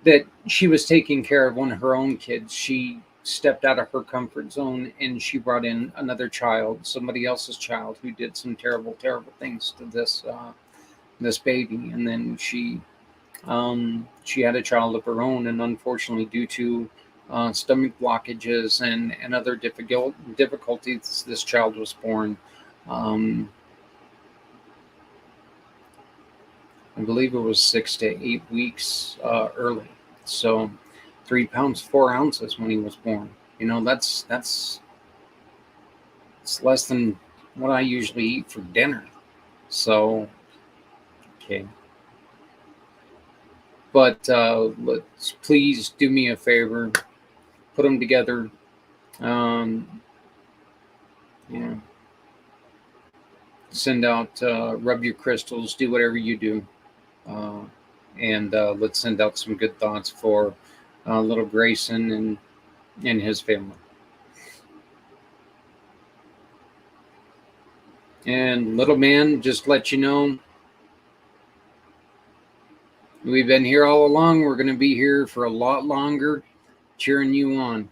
that she was taking care of one of her own kids. She stepped out of her comfort zone and she brought in another child, somebody else's child, who did some terrible things to this baby. And then she had a child of her own, and unfortunately, due to stomach blockages and other difficulties, this child was born. I believe it was 6 to 8 weeks early. So 3 pounds 4 ounces when he was born. You know, that's it's less than what I usually eat for dinner. So okay. But let's please do me a favor, put them together. Yeah. Send out, rub your crystals, do whatever you do. And let's send out some good thoughts for little Grayson and his family. And little man, just let you know, we've been here all along. We're going to be here for a lot longer, cheering you on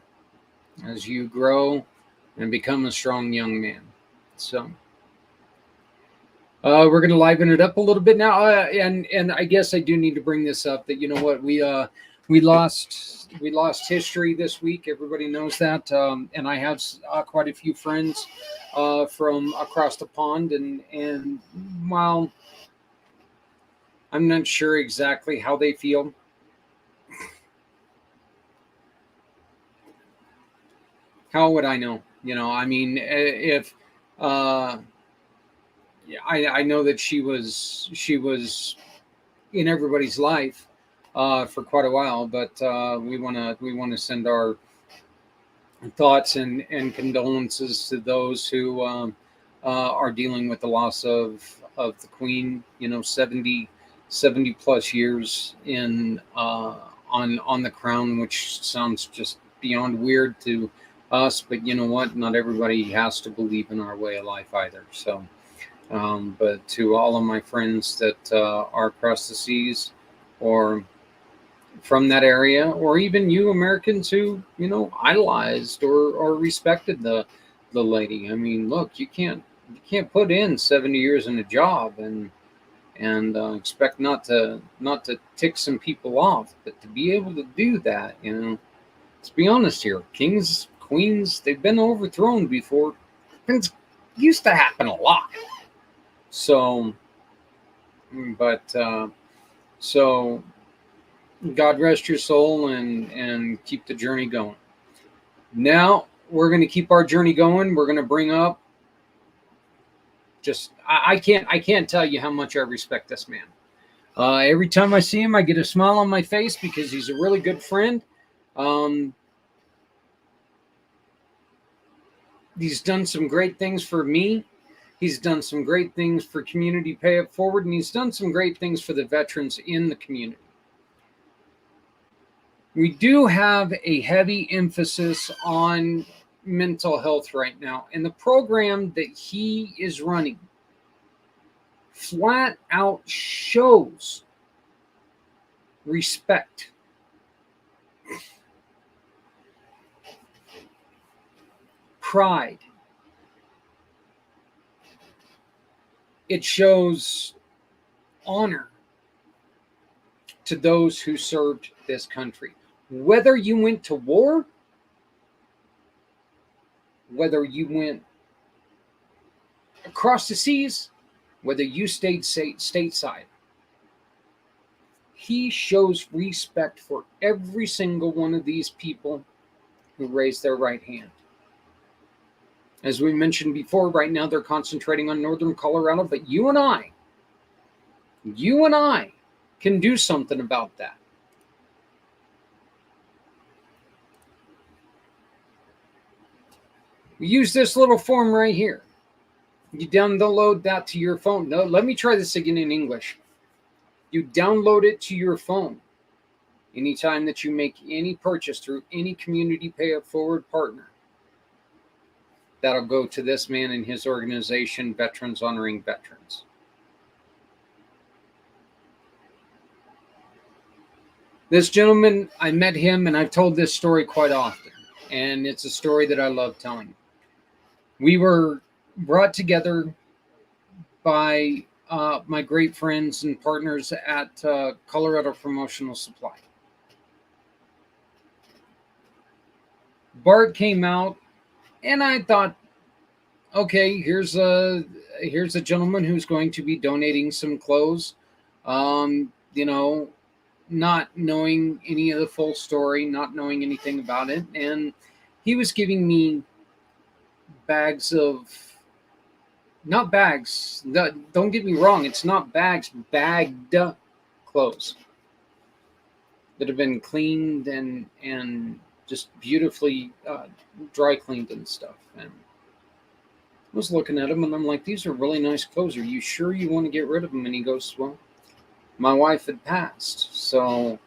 as you grow and become a strong young man. So we're going to liven it up a little bit now. And I guess I do need to bring this up, that, you know what, we lost history this week. Everybody knows that. And I have quite a few friends from across the pond. And while I'm not sure exactly how they feel, how would I know? You know, I mean, if I know that she was in everybody's life for quite a while, but we want to send our thoughts and condolences to those who are dealing with the loss of the Queen. You know, 70 plus years in on the crown, which sounds just beyond weird to us, but you know what? Not everybody has to believe in our way of life either. So, but to all of my friends that are across the seas or from that area, or even you Americans who, you know, idolized or respected the lady. I mean, look, you can't put in 70 years in a job and expect not to tick some people off, but to be able to do that, you know, let's be honest here, kings, queens, they've been overthrown before. It used to happen a lot. So, but so God rest your soul and keep the journey going. Now we're going to keep our journey going. We're going to bring up just I can't tell you how much I respect this man. Every time I see him, I get a smile on my face because he's a really good friend. He's done some great things for me. He's done some great things for Community Pay It Forward, and he's done some great things for the veterans in the community. We do have a heavy emphasis on mental health right now, and the program that he is running flat out shows respect, pride. It shows honor to those who served this country. Whether you went to war, whether you went across the seas, whether you stayed stateside, he shows respect for every single one of these people who raised their right hand. As we mentioned before, right now they're concentrating on northern Colorado, but you and I can do something about that. We use this little form right here. You download that to your phone. No, let me try this again in English. You download it to your phone. Anytime that you make any purchase through any Community Pay It Forward partner, that'll go to this man and his organization, Veterans Honoring Veterans. This gentleman, I met him, and I've told this story quite often, and it's a story that I love telling. We were brought together by my great friends and partners at Colorado Promotional Supply. Bart came out, and I thought, okay, here's a gentleman who's going to be donating some clothes. You know, not knowing any of the full story, not knowing anything about it, and he was giving me bags of, not bags, don't get me wrong, it's not bags, bagged clothes that have been cleaned and just beautifully dry cleaned and stuff. And I was looking at them and I'm like, these are really nice clothes. Are you sure you want to get rid of them? And he goes, well, my wife had passed, so,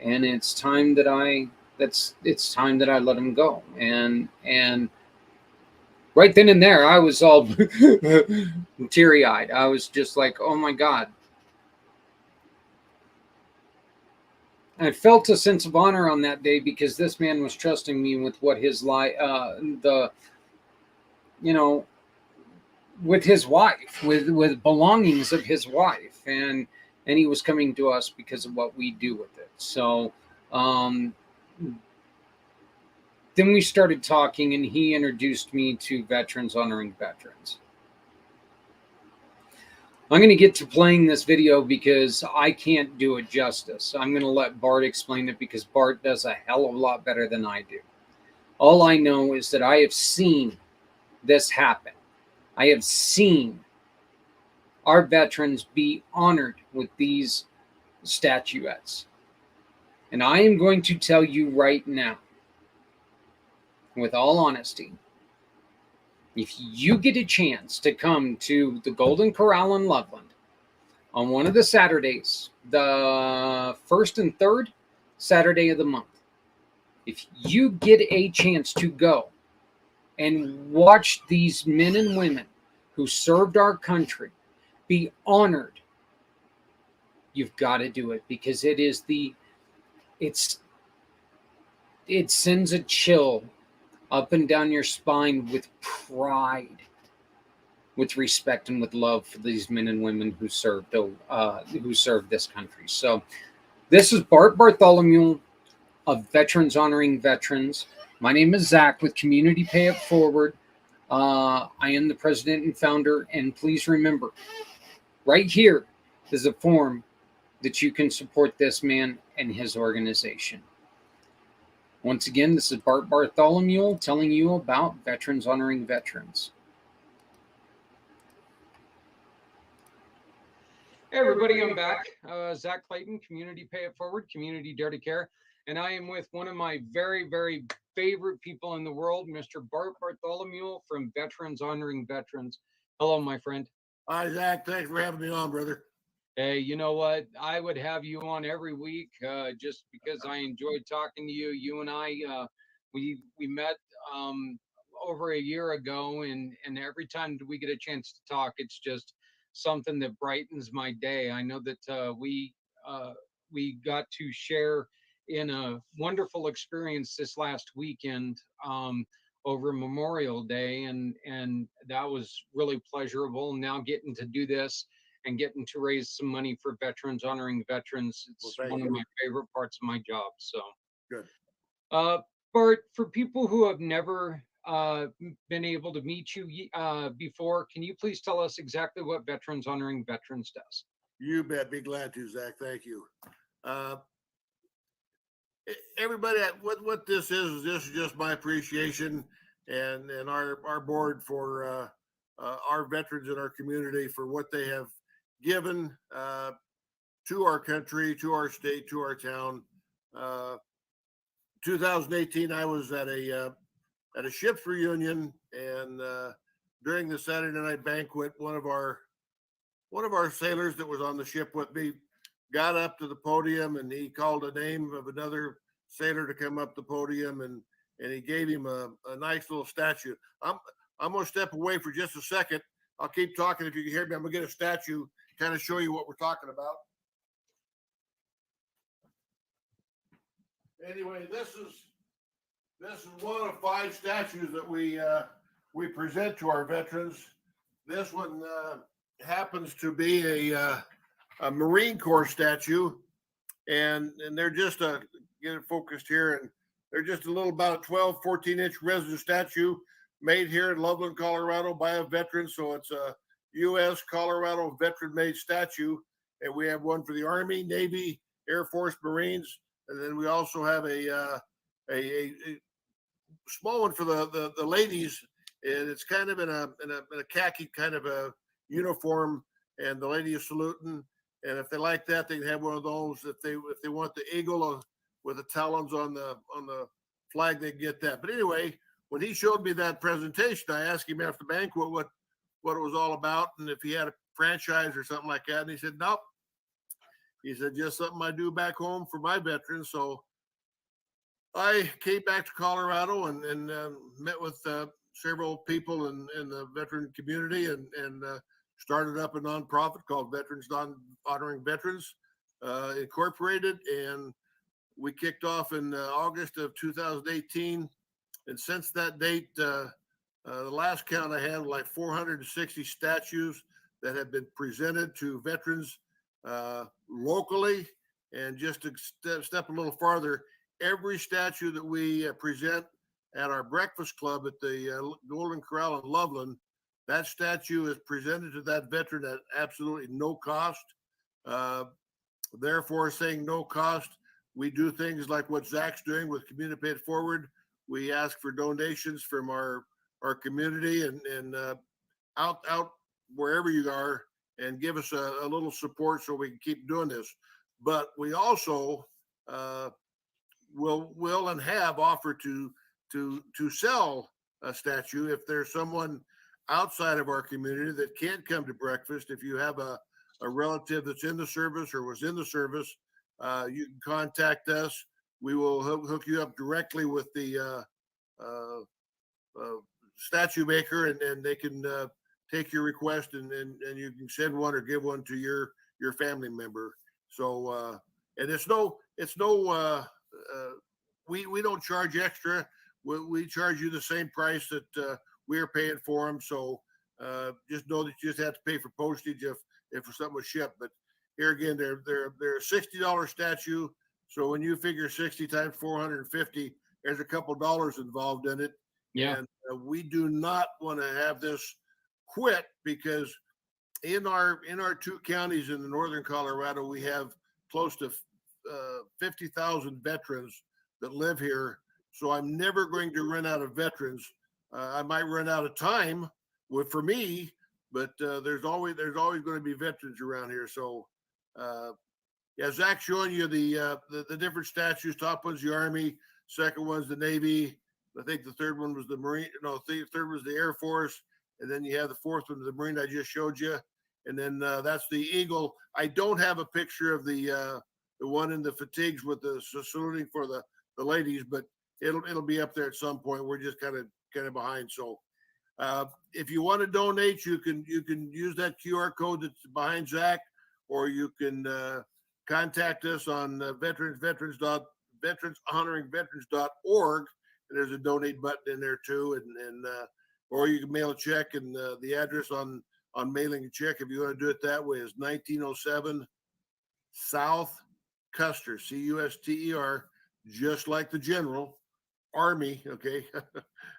and it's time that I let him go. And right then and there, I was all teary-eyed. I was just like, oh my God. I felt a sense of honor on that day because this man was trusting me with what his life, with his wife, with belongings of his wife, and he was coming to us because of what we do with it. So then we started talking, and he introduced me to Veterans Honoring Veterans. I'm going to get to playing this video because I can't do it justice. I'm going to let Bart explain it because Bart does a hell of a lot better than I do. All I know is that I have seen this happen. I have seen our veterans be honored with these statuettes. And I am going to tell you right now, with all honesty, if you get a chance to come to the Golden Corral in Loveland on one of the Saturdays, the first and third Saturday of the month, If you get a chance to go and watch these men and women who served our country be honored, you've got to do it, because it sends a chill up and down your spine with pride, with respect, and with love for these men and women who served this country. So this is Bart Bartholomew of Veterans Honoring Veterans. My name is Zach with Community Pay It Forward. I am the president and founder, and please remember, right here is a form that you can support this man and his organization. Once again, this is Bart Bartholomew telling you about Veterans Honoring Veterans. Hey everybody, I'm back. Zach Clayton, Community Pay It Forward, Community Dare to Care. And I am with one of my very, very favorite people in the world, Mr. Bart Bartholomew from Veterans Honoring Veterans. Hello, my friend. Hi, Zach. Thanks for having me on, brother. Hey, you know what? I would have you on every week just because I enjoyed talking to you. You and I, we met over a year ago, and every time we get a chance to talk, it's just something that brightens my day. I know that we got to share in a wonderful experience this last weekend over Memorial Day, and that was really pleasurable. Now getting to do this and getting to raise some money for Veterans Honoring Veterans, it's one of my favorite parts of my job. So good. Bart, for people who have never been able to meet you before, can you please tell us exactly what Veterans Honoring Veterans does? You bet. Be glad to, Zach. Thank you. Everybody, what this is just my appreciation and our board for our veterans in our community for what they have given to our country, to our state, to our town. 2018, I was at a ship's reunion, and during the Saturday night banquet, one of our sailors that was on the ship with me got up to the podium, and he called a name of another sailor to come up the podium, and he gave him a nice little statue. I'm going to step away for just a second. I'll keep talking if you can hear me. I'm going to get a statue, kind of show you what we're talking about. Anyway, this is one of 5 statues that we present to our veterans. This one happens to be a Marine Corps statue, and they're just get it focused here, and they're just a little about a 12, 14-inch resin statue made here in Loveland, Colorado by a veteran. So it's a U.S. Colorado veteran-made statue, and we have one for the Army, Navy, Air Force, Marines, and then we also have a small one for the ladies, and it's kind of in a khaki kind of a uniform, and the lady is saluting. And if they like that, they can have one of those. If they want the eagle with the talons on the flag, they can get that. But anyway, when he showed me that presentation, I asked him after the banquet what it was all about, and if he had a franchise or something like that. And he said, nope. He said, just something I do back home for my veterans. So I came back to Colorado and met with several people in the veteran community and started up a nonprofit called Veterans Honoring Veterans Incorporated. And we kicked off in August of 2018. And since that date, the last count I had, like 460 statues that have been presented to veterans locally. And just to step a little farther, every statue that we present at our breakfast club at the Golden Corral in Loveland, that statue is presented to that veteran at absolutely no cost. Therefore, saying no cost, we do things like what Zach's doing with Community Pay It Forward. We ask for donations from our community and out wherever you are, and give us a little support so we can keep doing this. But we also will and have offered to sell a statue if there's someone outside of our community that can't come to breakfast. If you have a relative that's in the service or was in the service, you can contact us. we will hook you up directly with the statue maker, and they can take your request, and you can send one or give one to your family member. So and it's no we don't charge extra. We charge you the same price that we're paying for them. So just know that you just have to pay for postage if something was shipped. But here again, they're a $60 statue. So when you figure 60 times 450, there's a couple dollars involved in it. Yeah. And we do not want to have this quit, because in our 2 counties in the northern Colorado, we have close to 50,000 veterans that live here. So I'm never going to run out of veterans. I might run out of time for me, but there's always going to be veterans around here. So yeah, Zach's showing you the different statues. Top one's the Army, second one's the Navy. I think the third one was the Marine. No, the third was the Air Force, and then you have the fourth one, the Marine I just showed you, and then that's the Eagle. I don't have a picture of the one in the fatigues with the saluting for the ladies, but it'll be up there at some point. We're just kind of behind. So if you want to donate, you can use that QR code that's behind Zach, or you can contact us on veterans.honoringveterans.org. And there's a donate button in there too, and or you can mail a check, and the address on mailing a check, if you want to do it that way, is 1907 South Custer, Custer, just like the General Army. Okay,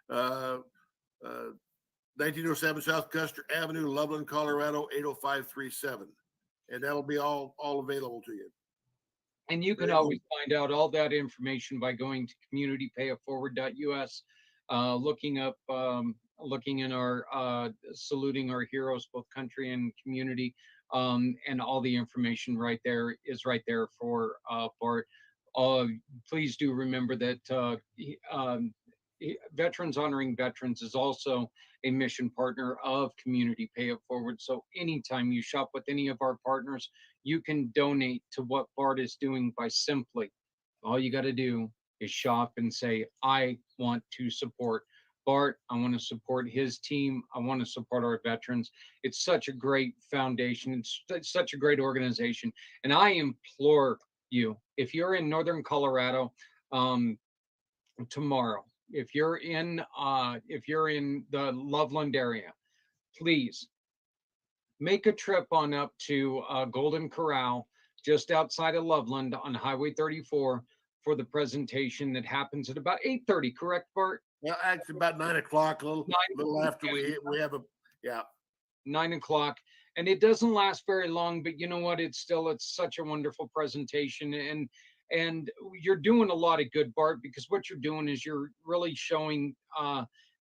1907 South Custer Avenue, Loveland, Colorado 80537, and that'll be all available to you. And you can always find out all that information by going to communitypayitforward.us, looking in our saluting our heroes, both country and community, and all the information is right there for Bart. Please do remember that Veterans Honoring Veterans is also a mission partner of Community Pay It Forward. So anytime you shop with any of our partners, you can donate to what Bart is doing by simply, all you got to do is shop and say, I want to support Bart. I want to support his team. I want to support our veterans. It's such a great foundation. It's such a great organization. And I implore you, if you're in Northern Colorado tomorrow, if you're in the Loveland area, please make a trip on up to Golden Corral, just outside of Loveland on Highway 34, for the presentation that happens at about 8:30. Correct, Bart? Well, actually about 9 o'clock, a little after we have 9 o'clock, and it doesn't last very long, but you know what? It's such a wonderful presentation, and you're doing a lot of good, Bart, because what you're doing is you're really showing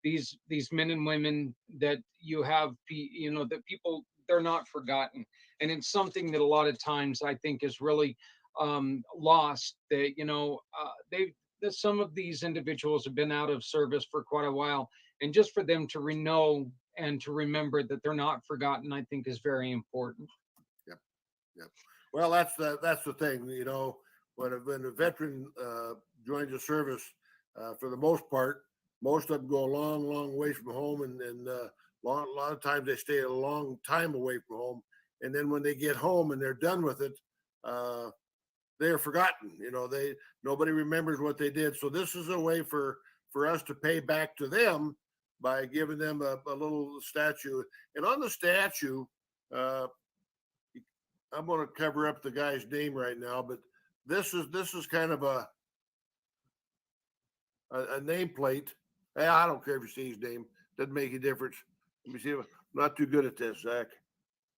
these men and women that you have, that people, they're not forgotten. And it's something that a lot of times I think is really lost, that some of these individuals have been out of service for quite a while, and just for them to know and to remember that they're not forgotten, I think is very important. Yep. Well, that's the thing, when a veteran joins the service, for the most part, most of them go a long ways from home, and a lot of times they stay a long time away from home, and then when they get home and they're done with it, they're forgotten. Nobody remembers what they did. So this is a way for us to pay back to them by giving them a little statue. And on the statue, I'm going to cover up the guy's name right now, but this is kind of a nameplate. Hey, I don't care if you see his name; doesn't make a difference. Let me see. I'm not too good at this, Zach.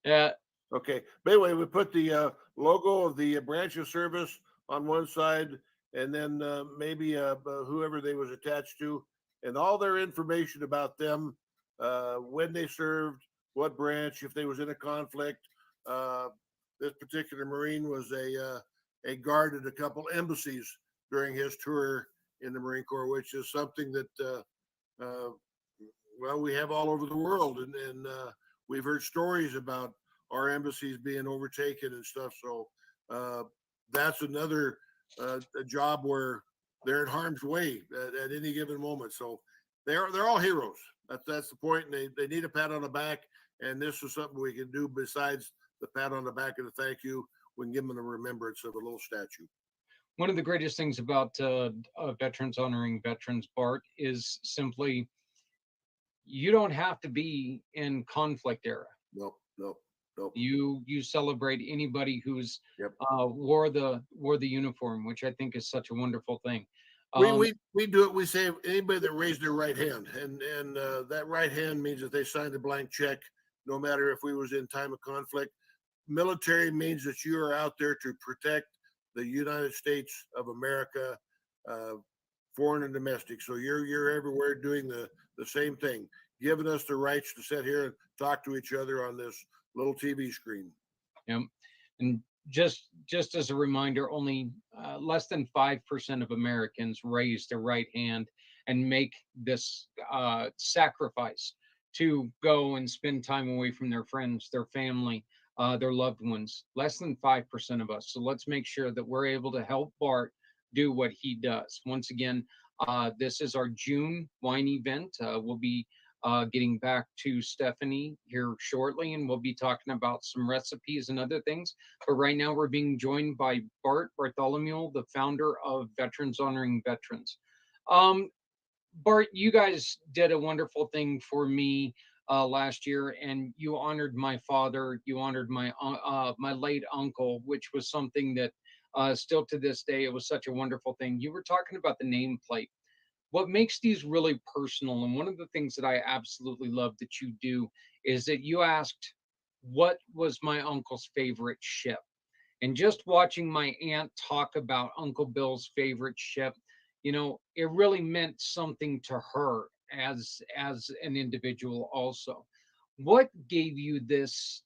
Yeah. Okay. But anyway, we put the logo of the branch of service on one side, and then maybe whoever they was attached to, and all their information about them, when they served, what branch, if they was in a conflict. This particular Marine was a guard at a couple embassies during his tour in the Marine Corps, which is something that we have all over the world, and we've heard stories about our embassies being overtaken and stuff. So that's another a job where they're in harm's way at any given moment. So they're all heroes. That's the point. And they need a pat on the back. And this is something we can do besides the pat on the back and the thank you. We can give them a remembrance of a little statue. One of the greatest things about veterans honoring veterans, Bart, is simply you don't have to be in conflict era. Nope. You celebrate anybody who's Yep. wore the uniform, which I think is such a wonderful thing. We do it. We say anybody that raised their right hand, and that right hand means that they signed a blank check, no matter if we was in time of conflict. Military means that you are out there to protect the United States of America, foreign and domestic. So you're everywhere doing the same thing, giving us the rights to sit here and talk to each other on this little TV screen. Yeah, and just as a reminder, only less than 5% of Americans raise their right hand and make this sacrifice to go and spend time away from their friends, their family, their loved ones. Less than 5% of us. So let's make sure that we're able to help Bart do what he does. Once again, this is our June wine event. We'll be getting back to Stephanie here shortly, and we'll be talking about some recipes and other things. But right now, we're being joined by Bartholomew, the founder of Veterans Honoring Veterans. Bart, you guys did a wonderful thing for me last year, and you honored my father. You honored my late uncle, which was something that still to this day, it was such a wonderful thing. You were talking about the nameplate. What makes these really personal, and one of the things that I absolutely love that you do, is that you asked, what was my uncle's favorite ship? And just watching my aunt talk about Uncle Bill's favorite ship, it really meant something to her as an individual also. What gave you this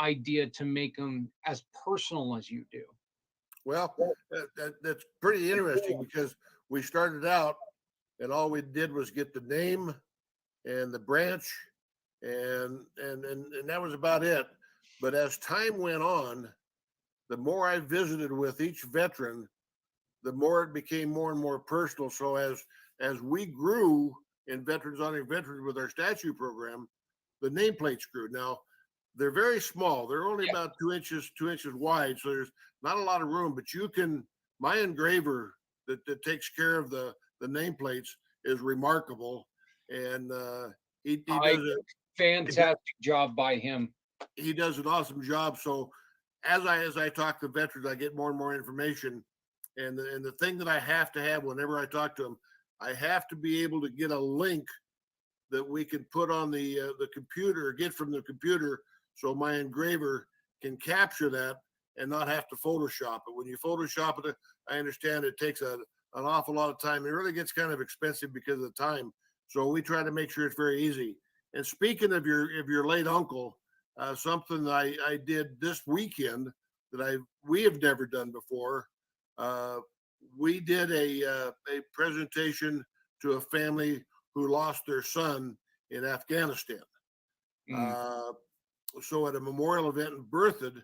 idea to make them as personal as you do? Well, that's pretty interesting because we started out and all we did was get the name and the branch and that was about it. But as time went on, the more I visited with each veteran, the more it became more and more personal. So as we grew in Veterans Honoring Veterans with our statue program, the nameplates grew. Now they're very small. They're only about 2 inches wide. So there's not a lot of room, but my engraver that takes care of the nameplates is remarkable. And he does a fantastic job by him. He does an awesome job. So as I talk to veterans, I get more and more information. And the thing that I have to have whenever I talk to them, I have to be able to get a link that we can put on the computer or get from the computer, so my engraver can capture that and not have to Photoshop it. When you Photoshop it, I understand it takes an awful lot of time. It really gets kind of expensive because of the time. So we try to make sure it's very easy. And speaking of your late uncle, something that I did this weekend that we have never done before. We did a presentation to a family who lost their son in Afghanistan. So at a memorial event in Berthoud,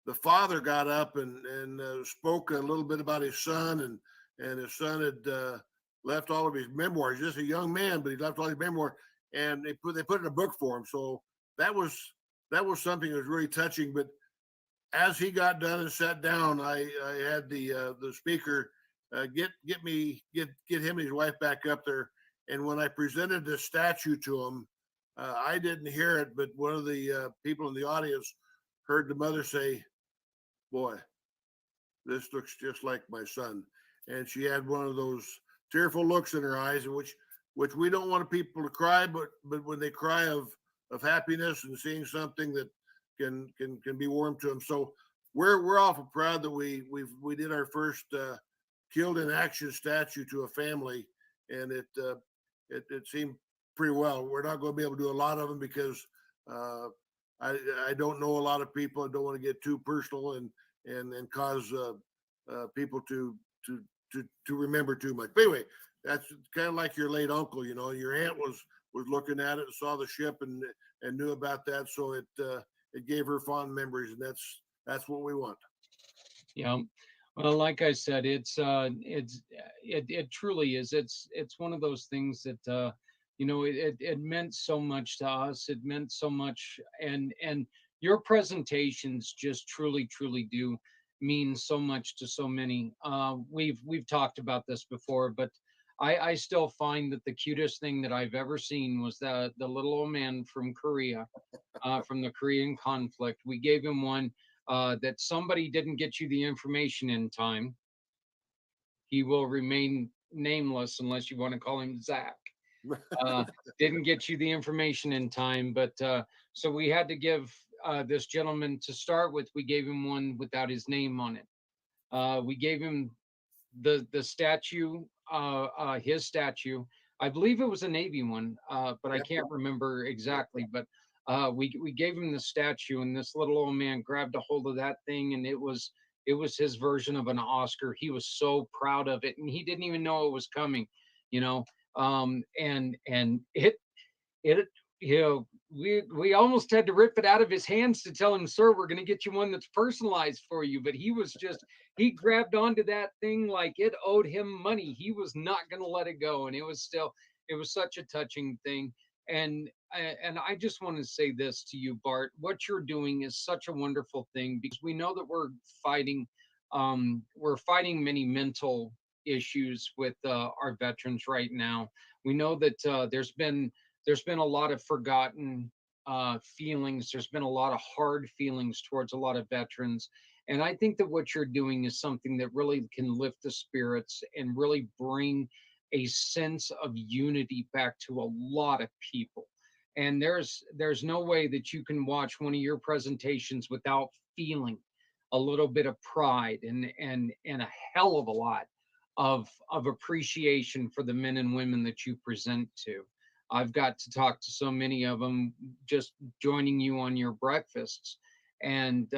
the father got up and spoke a little bit about his son, and his son had left all of his memoirs. Just a young man, but he left all his memoirs, and they put it in a book for him. So that was something that was really touching. But as he got done and sat down, I had the speaker get him and his wife back up there. And when I presented the statue to him, I didn't hear it, but one of the people in the audience heard the mother say, "Boy, this looks just like my son." And she had one of those tearful looks in her eyes, in which we don't want people to cry, but when they cry of happiness and seeing something that can be warm to them. So we're awful proud that we did our first killed in action statue to a family, and it seemed pretty well. We're not going to be able to do a lot of them because I don't know a lot of people. I don't want to get too personal and cause people to remember too much. But anyway, that's kind of like your late uncle. Your aunt was looking at it and saw the ship and knew about that, so it gave her fond memories, and that's what we want. Yeah. Well, like I said, it truly is. It's one of those things that it meant so much to us. It meant so much, and your presentations just truly do mean so much to so many. We've talked about this before, but I still find that the cutest thing that I've ever seen was the little old man from Korea, from the Korean conflict. We gave him one that somebody didn't get you the information in time. He will remain nameless unless you want to call him Zach. Uh, didn't get you the information in time, but so we had to give this gentleman to start with. We gave him one without his name on it. We gave him the statue, his statue. I believe it was a Navy one, but I Yep. can't remember exactly. But we gave him the statue, and this little old man grabbed a hold of that thing, and it was his version of an Oscar. He was so proud of it, and he didn't even know it was coming, you know. And it we almost had to rip it out of his hands to tell him, sir, we're going to get you one that's personalized for you. But he grabbed onto that thing like it owed him money. He was not going to let it go, and it was such a touching thing. And I just want to say this to you, Bart. What you're doing is such a wonderful thing, because we know that we're fighting many mental issues with our veterans right now. We know that there's been a lot of forgotten feelings. There's been a lot of hard feelings towards a lot of veterans. And I think that what you're doing is something that really can lift the spirits and really bring a sense of unity back to a lot of people. And there's no way that you can watch one of your presentations without feeling a little bit of pride and a hell of a lot of appreciation for the men and women that you present to. I've got to talk to so many of them just joining you on your breakfasts, and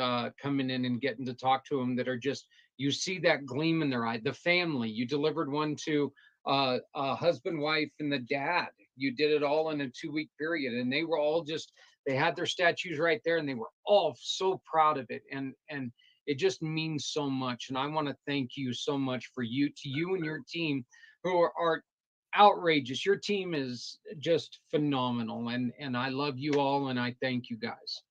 coming in and getting to talk to them, that are just, you see that gleam in their eye. The family, you delivered one to a husband, wife, and the dad. You did it all in a 2-week period, and they were all just, they had their statues right there, and they were all so proud of it. And it just means so much. And I want to thank you so much for you and your team, who are outrageous. Your team is just phenomenal, and I love you all, and I thank you guys.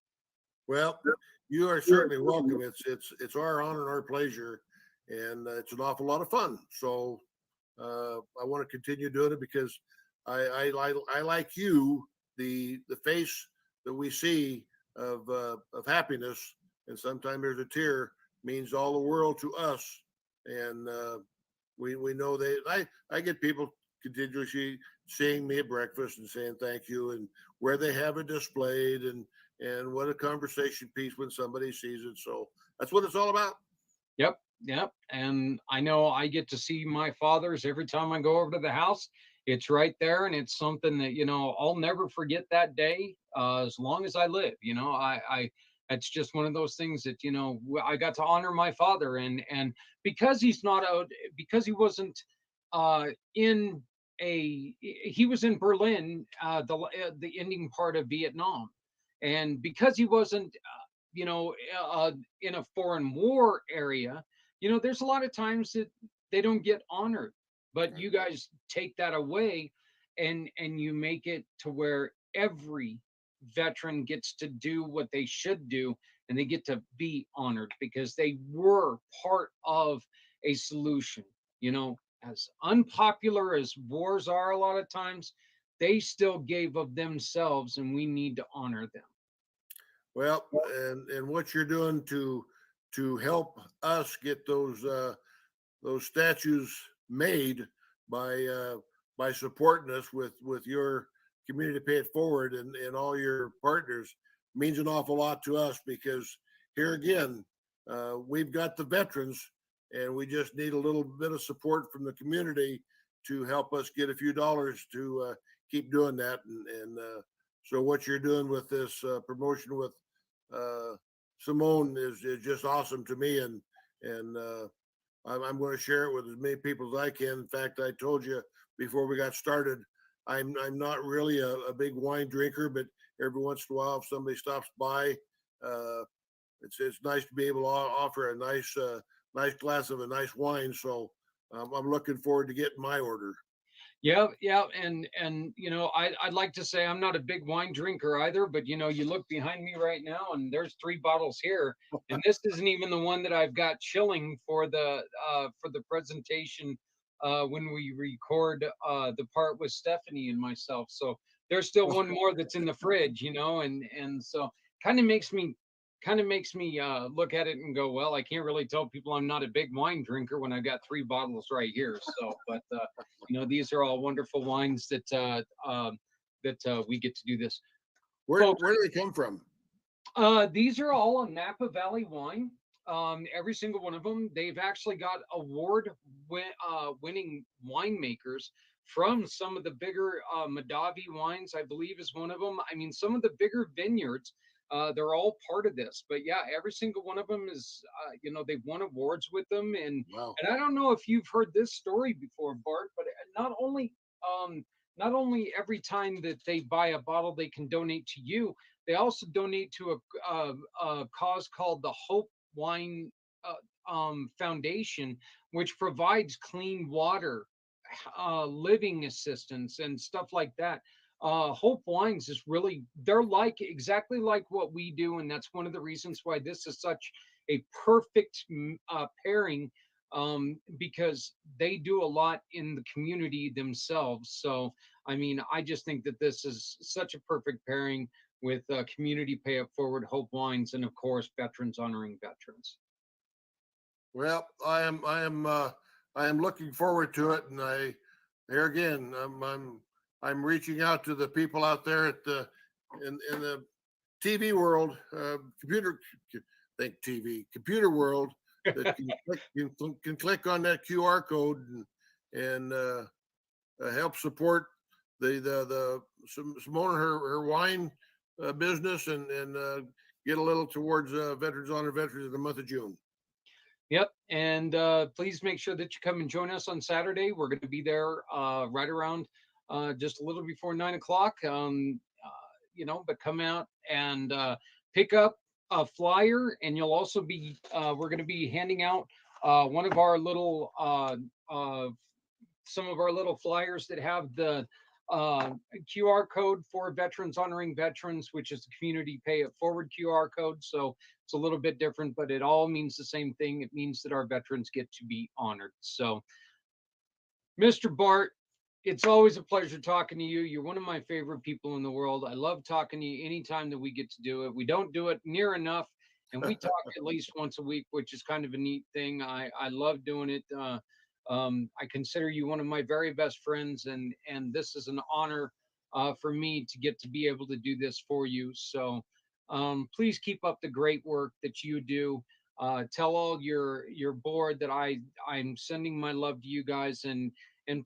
Well, you are certainly welcome. It's our honor and our pleasure, and it's an awful lot of fun. So I want to continue doing it because I like you, the face that we see of happiness, and sometimes there's a tear, means all the world to us. And we know I get people continuously seeing me at breakfast and saying thank you, and where they have it displayed, and what a conversation piece when somebody sees it. So that's what it's all about. Yep. And I know I get to see my father's every time I go over to the house. It's right there, and it's something that, I'll never forget that day, as long as I live. It's just one of those things that, I got to honor my father, and because he's not out, because he wasn't in he was in Berlin, the ending part of Vietnam, and because he wasn't in a foreign war area, there's a lot of times that they don't get honored. But you guys take that away, and you make it to where every veteran gets to do what they should do, and they get to be honored because they were part of a solution. As unpopular as wars are, a lot of times they still gave of themselves, and we need to honor them. Well, and what you're doing to help us get those statues made by supporting us with your community pay it forward and all your partners means an awful lot to us, because here again, we've got the veterans, and we just need a little bit of support from the community to help us get a few dollars to keep doing that. And so what you're doing with this promotion with Simone is just awesome to me, and I'm going to share it with as many people as I can. In fact, I told you before we got started, I'm not really a big wine drinker, but every once in a while, if somebody stops by, it's nice to be able to offer a nice glass of a nice wine. So I'm looking forward to getting my order. Yeah, yeah, and I'd like to say I'm not a big wine drinker either, but you look behind me right now, and there's 3 bottles here, and this isn't even the one that I've got chilling for the presentation when we record the part with Stephanie and myself. So there's still one more that's in the fridge, and so kind of makes me look at it and go, well, I can't really tell people I'm not a big wine drinker when I got 3 bottles right here. So, but these are all wonderful wines that we get to do this. Where do they come from? These are all a Napa Valley wine. Every single one of them. They've actually got winning winemakers from some of the bigger Madavi wines, I believe, is one of them. I mean, some of the bigger vineyards. They're all part of this, but yeah, every single one of them is, they've won awards with them, and Wow. and I don't know if you've heard this story before, Bart, but not only every time that they buy a bottle they can donate to you, they also donate to a cause called the Hope Wine Foundation, which provides clean water, living assistance, and stuff like that. Hope Wines is they're exactly like what we do, and that's one of the reasons why this is such a perfect pairing, because they do a lot in the community themselves. So I mean, I just think that this is such a perfect pairing with Community Pay It Forward, Hope Wines, and of course Veterans Honoring Veterans. Well, I am looking forward to it, and I'm reaching out to the people out there at in the TV world, computer world, that can click on that QR code and help support the Simone her wine business and get a little towards Veterans Honor Veterans in the month of June. Yep, and please make sure that you come and join us on Saturday. We're going to be there right around just a little before 9 o'clock. But come out and pick up a flyer, and you'll also be. We're going to be handing out one of our little some of our little flyers that have the QR code for Veterans Honoring Veterans, which is the Community Pay It Forward QR code. So it's a little bit different, but it all means the same thing. It means that our veterans get to be honored. So, Mr. Bart, it's always a pleasure talking to you. You're one of my favorite people in the world. I love talking to you anytime that we get to do it. We don't do it near enough, and we talk at least once a week, which is kind of a neat thing. I love doing it. I consider you one of my very best friends, and this is an honor for me to get to be able to do this for you. So please keep up the great work that you do. Tell all your board that I'm sending my love to you guys, and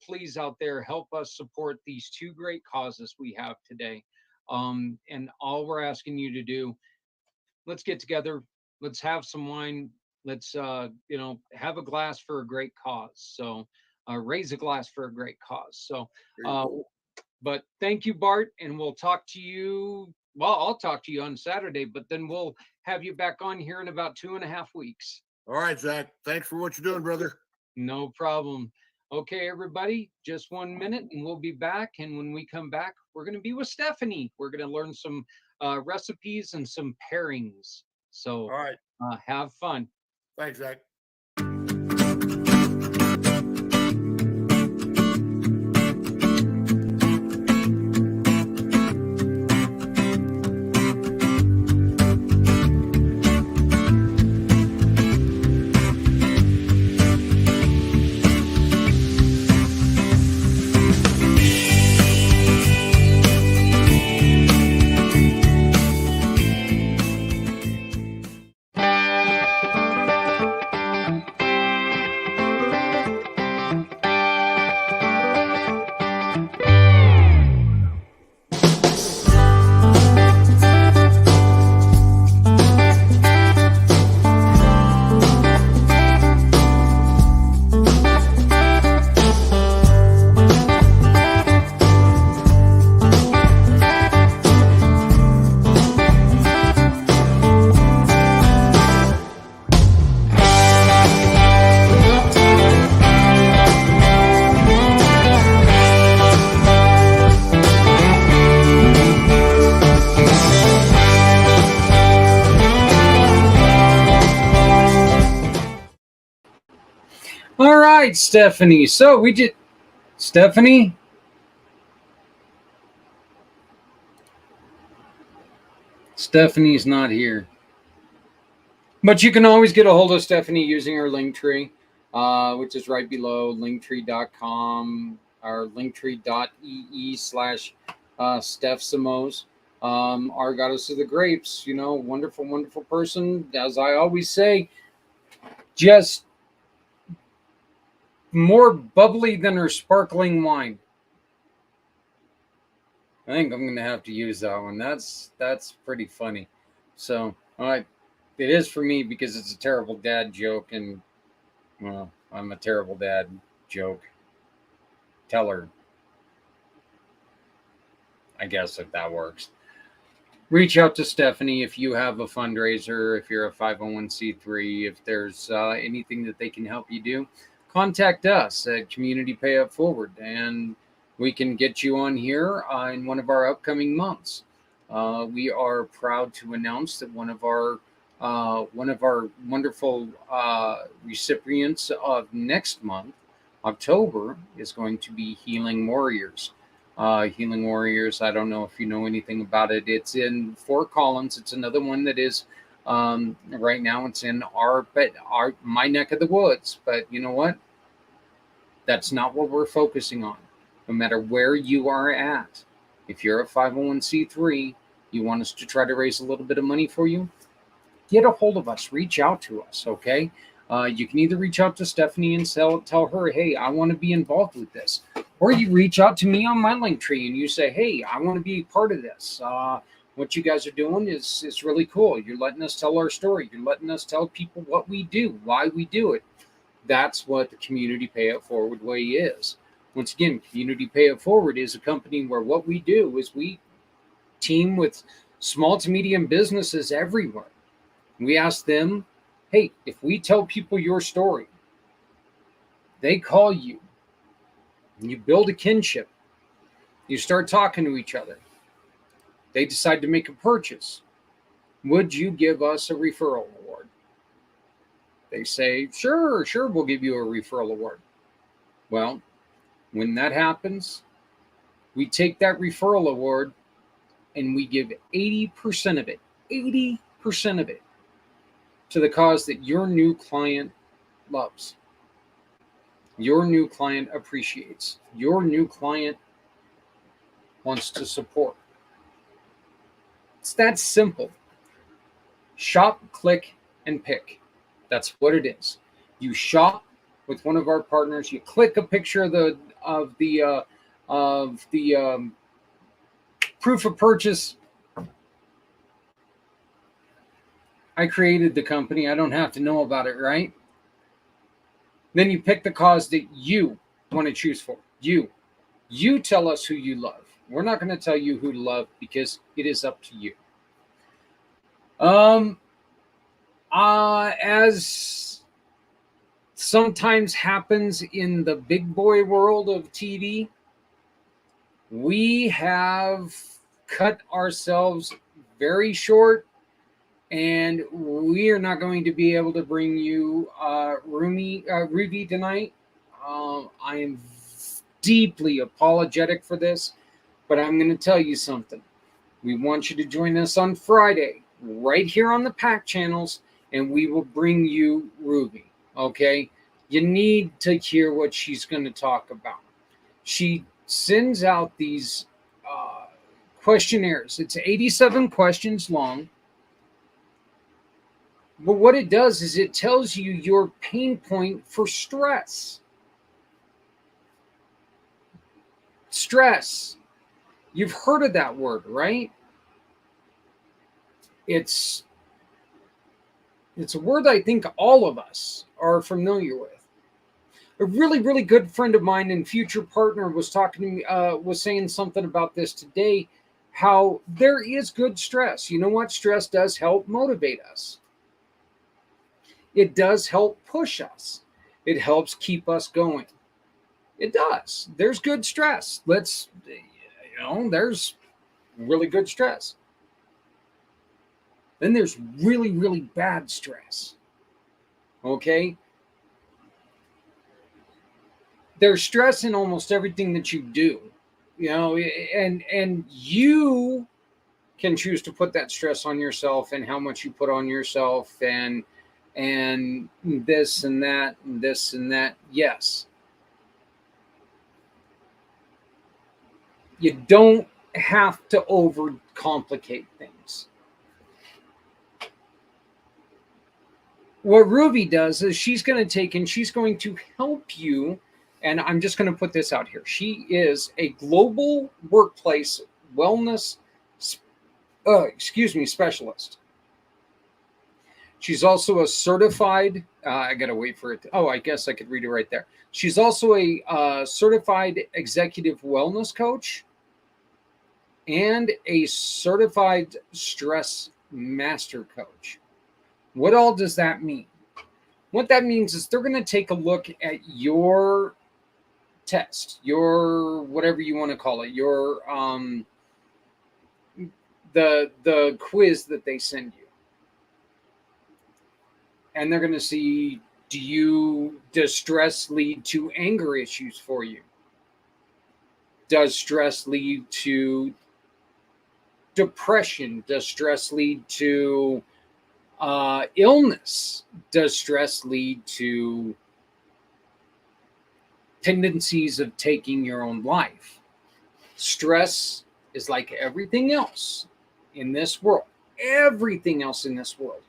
please out there, help us support these 2 great causes we have today. And all we're asking you to do, let's get together, let's have some wine, let's have a glass for a great cause. So raise a glass for a great cause. So but thank you, Bart, and we'll talk to you. Well, I'll talk to you on Saturday, but then we'll have you back on here in about 2.5 weeks. All right, Zach. Thanks for what you're doing, brother. No problem. Okay, everybody, just 1 minute and we'll be back. And when we come back, we're going to be with Stephanie. We're going to learn some recipes and some pairings. So all right, have fun. Thanks, Zach. right, Stephanie. So we did, Stephanie? Stephanie's not here. But you can always get a hold of Stephanie using her link tree, which is right below linktree.com or linktree.ee/Steph Samos. Our goddess of the grapes, wonderful, wonderful person. As I always say, just more bubbly than her sparkling wine. I think I'm going to have to use that one. That's pretty funny. So, all right. It is for me because it's a terrible dad joke, and well, I'm a terrible dad joke teller, I guess, if that works. Reach out to Stephanie if you have a fundraiser, if you're a 501c3, if there's anything that they can help you do. Contact us at Community Pay Up Forward, and we can get you on here in one of our upcoming months. We are proud to announce that one of our wonderful recipients of next month, October, is going to be Healing Warriors. Healing Warriors, I don't know if you know anything about it. It's in Fort Collins. It's another one that is right now. It's in my neck of the woods. But you know what? That's not what we're focusing on. No matter where you are at, if you're a 501c3, you want us to try to raise a little bit of money for you, get a hold of us. Reach out to us, okay? You can either reach out to Stephanie and tell her, hey, I want to be involved with this. Or you reach out to me on my link tree and you say, hey, I want to be part of this. What you guys are doing is really cool. You're letting us tell our story. You're letting us tell people what we do, why we do it. That's what the Community Pay It Forward way is. Once again, Community Pay It Forward is a company where what we do is we team with small to medium businesses everywhere. We ask them, hey, if we tell people your story, they call you, and you build a kinship. You start talking to each other. They decide to make a purchase. Would you give us a referral award? They say, sure, we'll give you a referral award. Well, when that happens, we take that referral award and we give 80% of it, 80% of it, to the cause that your new client loves, your new client appreciates, your new client wants to support. It's that simple. Shop, click, and pick. That's what it is. You shop with one of our partners. You click a picture of the proof of purchase. I created the company. I don't have to know about it, right? Then you pick the cause that you want to choose for. You tell us who you love. We're not going to tell you who to love because it is up to you. As sometimes happens in the big boy world of TV, we have cut ourselves very short, and we are not going to be able to bring you Ruvi tonight. I am deeply apologetic for this, but I'm going to tell you something. We want you to join us on Friday, right here on the pACT channels, and we will bring you Ruvi, okay? You need to hear what she's going to talk about. She sends out these questionnaires. It's 87 questions long. But what it does is it tells you your pain point for stress. Stress. You've heard of that word, right? It's a word I think all of us are familiar with. A really, really good friend of mine and future partner was talking to me, was saying something about this today, how there is good stress. You know what? Stress does help motivate us. It does help push us. It helps keep us going. It does. There's good stress. There's really good stress. Then there's really, really bad stress. Okay? There's stress in almost everything that you do, you know, and you can choose to put that stress on yourself and how much you put on yourself and this and that and this and that. Yes. You don't have to overcomplicate things. What Ruvi does is she's going to take and she's going to help you. And I'm just going to put this out here. She is a global workplace wellness, specialist. She's also a certified, I got to wait for it. I guess I could read it right there. She's also a certified executive wellness coach and a certified stress master coach. What all does that mean? What that means is they're going to take a look at your test, your whatever you want to call it, your the quiz that they send you. And they're going to see, does stress lead to anger issues for you? Does stress lead to depression? Does stress lead to illness? Does stress lead to tendencies of taking your own life? Stress is like everything else in this world. Everything else in this world.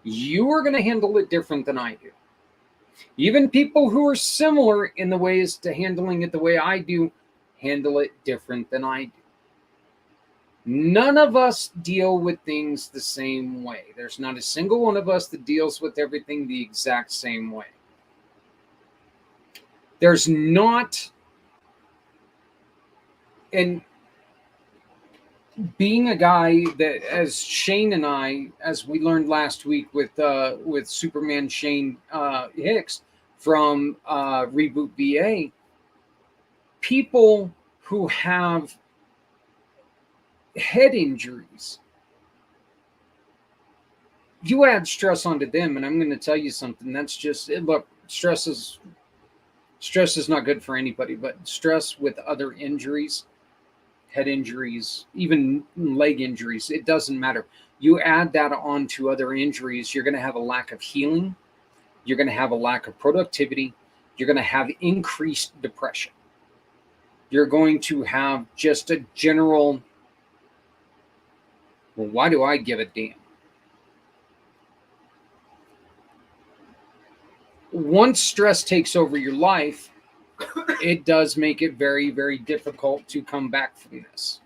You are going to handle it different than I do. Even people who are similar in the ways to handling it the way I do, handle it different than I do. None of us deal with things the same way. There's not a single one of us that deals with everything the exact same way. There's not, and being a guy that, as Shane and I, as we learned last week with Superman Shane Hicks from Reboot VA, people who have head injuries, you add stress onto them, and I'm going to tell you something. That's just it. Look, stress is not good for anybody, but stress with other injuries, head injuries, even leg injuries, it doesn't matter. You add that on to other injuries, you're going to have a lack of healing. You're going to have a lack of productivity. You're going to have increased depression. You're going to have just a general, well, why do I give a damn? Once stress takes over your life, it does make it very, very difficult to come back from this.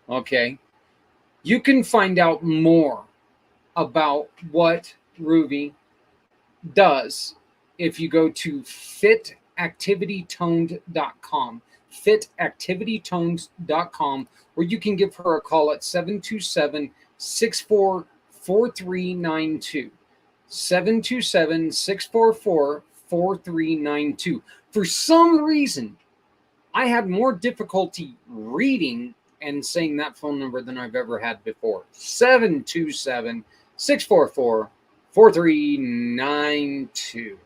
Okay. You can find out more about what Ruvi does if you go to fitactivitytoned.com, fitactivitytoned.com, where you can give her a call at 727-644392. 727-644-4392. For some reason, I had more difficulty reading and saying that phone number than I've ever had before. 727-644-4392.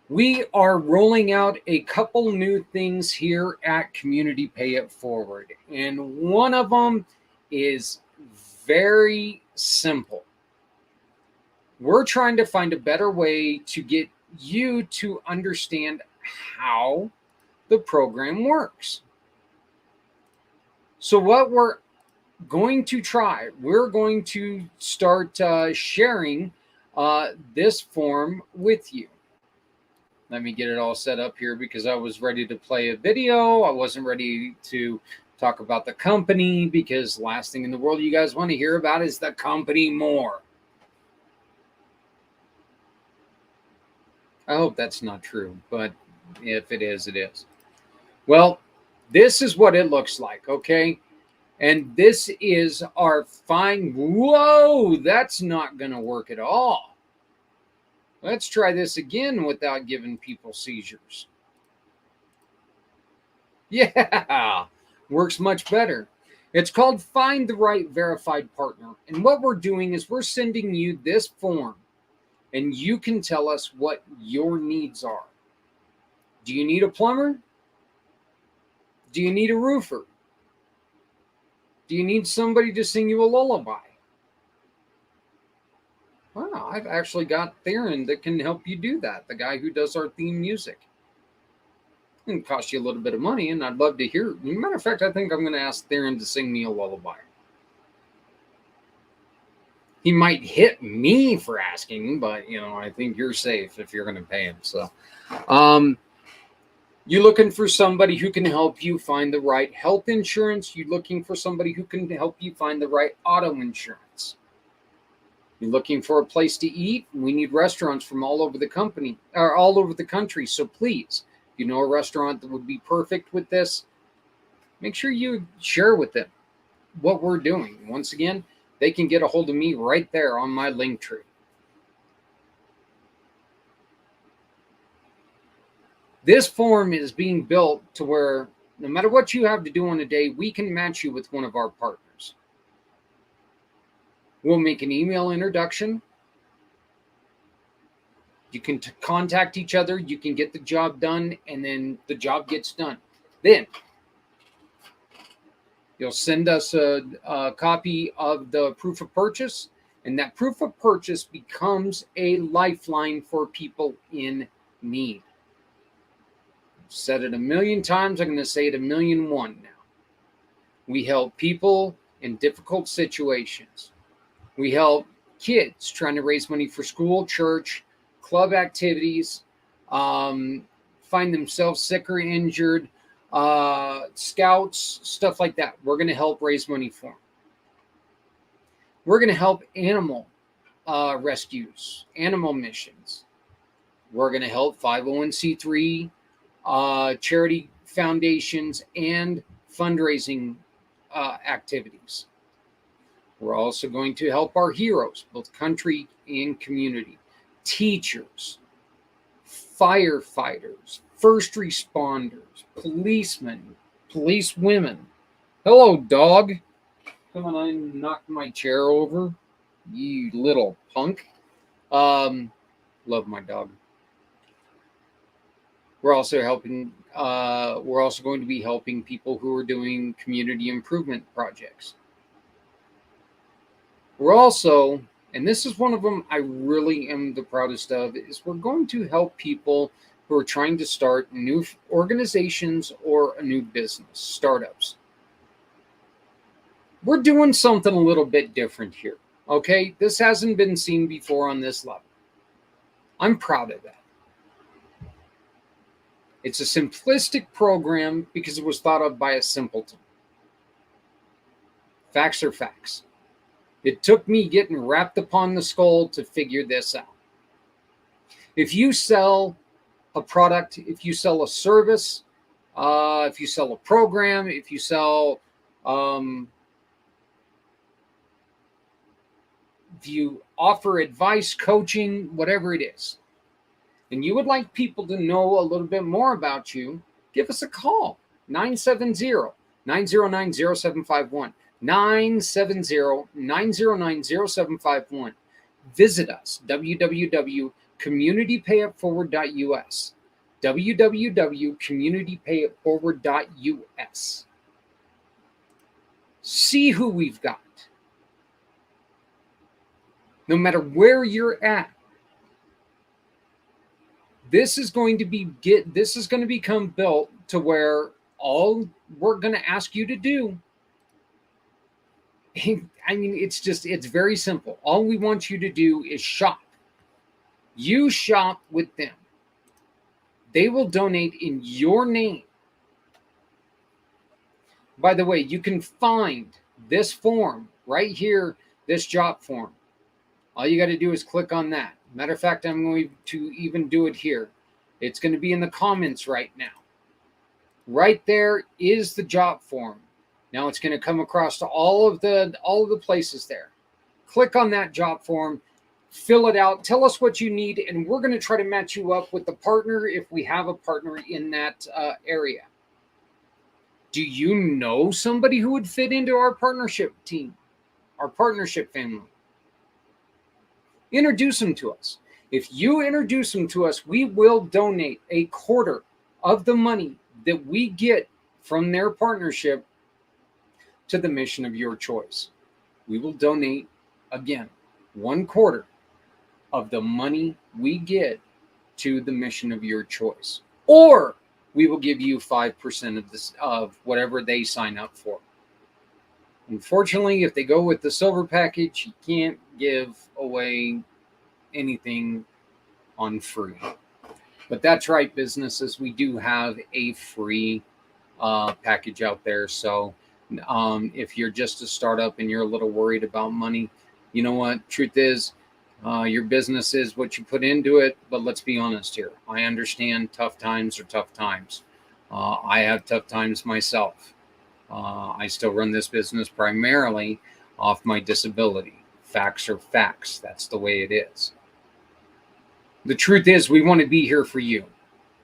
We are rolling out a couple new things here at Community Pay It Forward. And one of them is very simple. We're trying to find a better way to get you to understand how the program works. So what we're going to try, we're going to start sharing this form with you. Let me get it all set up here because I was ready to play a video. I wasn't ready to talk about the company because last thing in the world you guys want to hear about is the company more. I hope that's not true, but if it is, it is. Well, this is what it looks like, okay? And this is our fine. Whoa, that's not going to work at all. Let's try this again without giving people seizures. Yeah, works much better. It's called Find the Right Verified Partner. And what we're doing is we're sending you this form and you can tell us what your needs are. Do you need a plumber? Do you need a roofer? Do you need somebody to sing you a lullaby? Well, I've actually got Theron that can help you do that, the guy who does our theme music. It can cost you a little bit of money, and I'd love to hear. As a matter of fact, I think I'm going to ask Theron to sing me a lullaby. He might hit me for asking, but I think you're safe if you're going to pay him. So, you looking for somebody who can help you find the right health insurance? You looking for somebody who can help you find the right auto insurance? You're looking for a place to eat? We need restaurants from all over the company or all over the country. So please, if you know a restaurant that would be perfect with this, make sure you share with them what we're doing. Once again, they can get a hold of me right there on my link tree. This form is being built to where no matter what you have to do on a day, we can match you with one of our partners. We'll make an email introduction. You can contact each other. You can get the job done, and then the job gets done. Then you'll send us a copy of the proof of purchase, and that proof of purchase becomes a lifeline for people in need. I've said it a million times. I'm going to say it 1,000,001 now. We help people in difficult situations. We help kids trying to raise money for school, church, club activities, find themselves sick or injured, scouts, stuff like that. We're going to help raise money for them. We're going to help animal rescues, animal missions. We're going to help 501c3 charity foundations and fundraising activities. We're also going to help our heroes, both country and community, teachers, firefighters, first responders, policemen, policewomen. Hello, dog. Come on, I knocked my chair over. You little punk. Love my dog. We're also helping. We're also going to be helping people who are doing community improvement projects. We're also, and this is one of them I really am the proudest of, is we're going to help people who are trying to start new organizations or a new business, startups. We're doing something a little bit different here, okay? This hasn't been seen before on this level. I'm proud of that. It's a simplistic program because it was thought of by a simpleton. Facts are facts. It took me getting wrapped upon the skull to figure this out. If you sell a product, if you sell a service, if you sell a program, if you sell, if you offer advice, coaching, whatever it is, and you would like people to know a little bit more about you, give us a call, 970-909-0751. 970-909-0751. Visit us, www.communitypayitforward.us. www.communitypayitforward.us. See who we've got. No matter where you're at, this is going to become built to where all we're going to ask you to do, I mean, it's very simple. All we want you to do is shop. You shop with them. They will donate in your name. By the way, you can find this form right here, this job form. All you got to do is click on that. Matter of fact, I'm going to even do it here. It's going to be in the comments right now. Right there is the job form. Now it's going to come across to all of the places there. Click on that job form, fill it out, tell us what you need, and we're going to try to match you up with the partner if we have a partner in that area. Do you know somebody who would fit into our partnership team, our partnership family? Introduce them to us. If you introduce them to us, we will donate a quarter of the money that we get from their partnership to the mission of your choice. We will donate, again, 1/4 of the money we get to the mission of your choice. Or we will give you 5% of this, of whatever they sign up for. Unfortunately, if they go with the silver package, you can't give away anything on free. But that's right, businesses, we do have a free package out there. So if you're just a startup and you're a little worried about money, you know what? Truth is, your business is what you put into it. But let's be honest here. I understand tough times are tough times. I have tough times myself. I still run this business primarily off my disability. Facts are facts. That's the way it is. The truth is, we want to be here for you.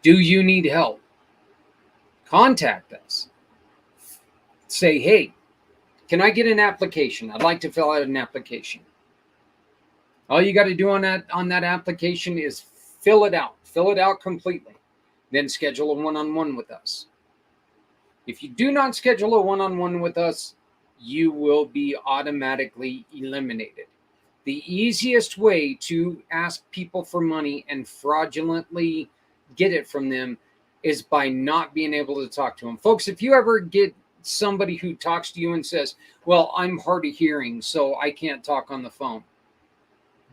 Do you need help? Contact us. Say, hey, can I get an application? I'd like to fill out an application. All you got to do on that application is fill it out. Fill it out completely. Then schedule a one-on-one with us. If you do not schedule a one-on-one with us, you will be automatically eliminated. The easiest way to ask people for money and fraudulently get it from them is by not being able to talk to them. Folks, if you ever get somebody who talks to you and says, well, I'm hard of hearing, so I can't talk on the phone.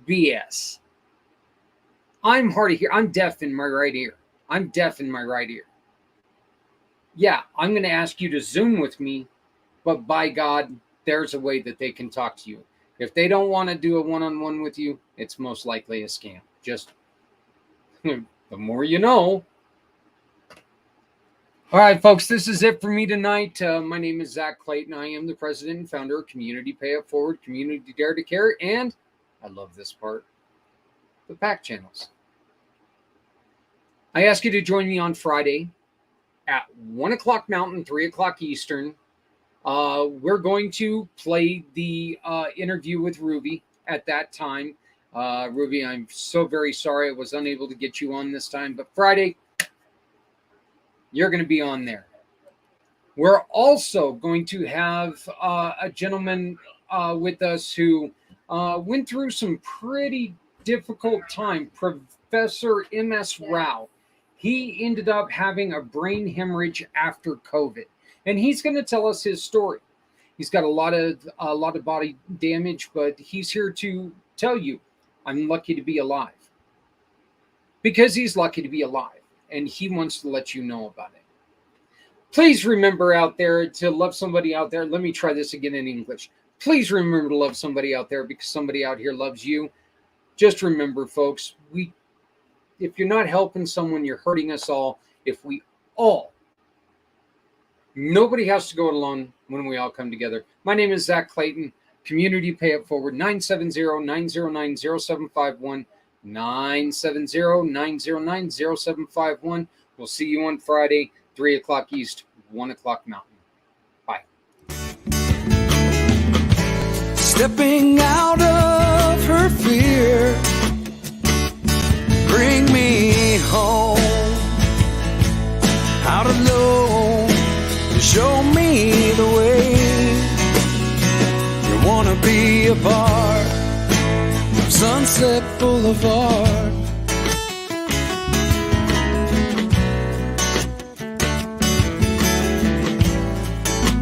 BS. I'm hard of hearing. I'm deaf in my right ear. I'm deaf in my right ear. Yeah, I'm going to ask you to Zoom with me, but by God, there's a way that they can talk to you. If they don't want to do a one-on-one with you, it's most likely a scam. Just the more you know. All right, folks, this is it for me tonight. My name is Zach Clayton. I am the president and founder of Community Pay It Forward, Community Dare to Care, and I love this part, the pACT channels. I ask you to join me on Friday at 1 o'clock Mountain, 3 o'clock Eastern. We're going to play the interview with Ruvi at that time. Ruvi, I'm so very sorry I was unable to get you on this time, but Friday, you're going to be on there. We're also going to have a gentleman with us who went through some pretty difficult time, Professor M.S. Rao. He ended up having a brain hemorrhage after COVID. And he's going to tell us his story. He's got a lot of body damage, but he's here to tell you, I'm lucky to be alive. Because he's lucky to be alive, and he wants to let you know about it. Please remember out there to love somebody out there. Let me try this again in English. Please remember to love somebody out there because somebody out here loves you. Just remember, folks, if you're not helping someone, you're hurting us all. If we all, nobody has to go it alone when we all come together. My name is Zach Clayton. Community Pay It Forward, 970-909-0751, 970-909-0751. We'll see you on Friday, 3 o'clock East, 1 o'clock Mountain. Bye. Stepping out of her fear, bring me home, out alone, show me the way. You wanna be a part of Sunset Boulevard.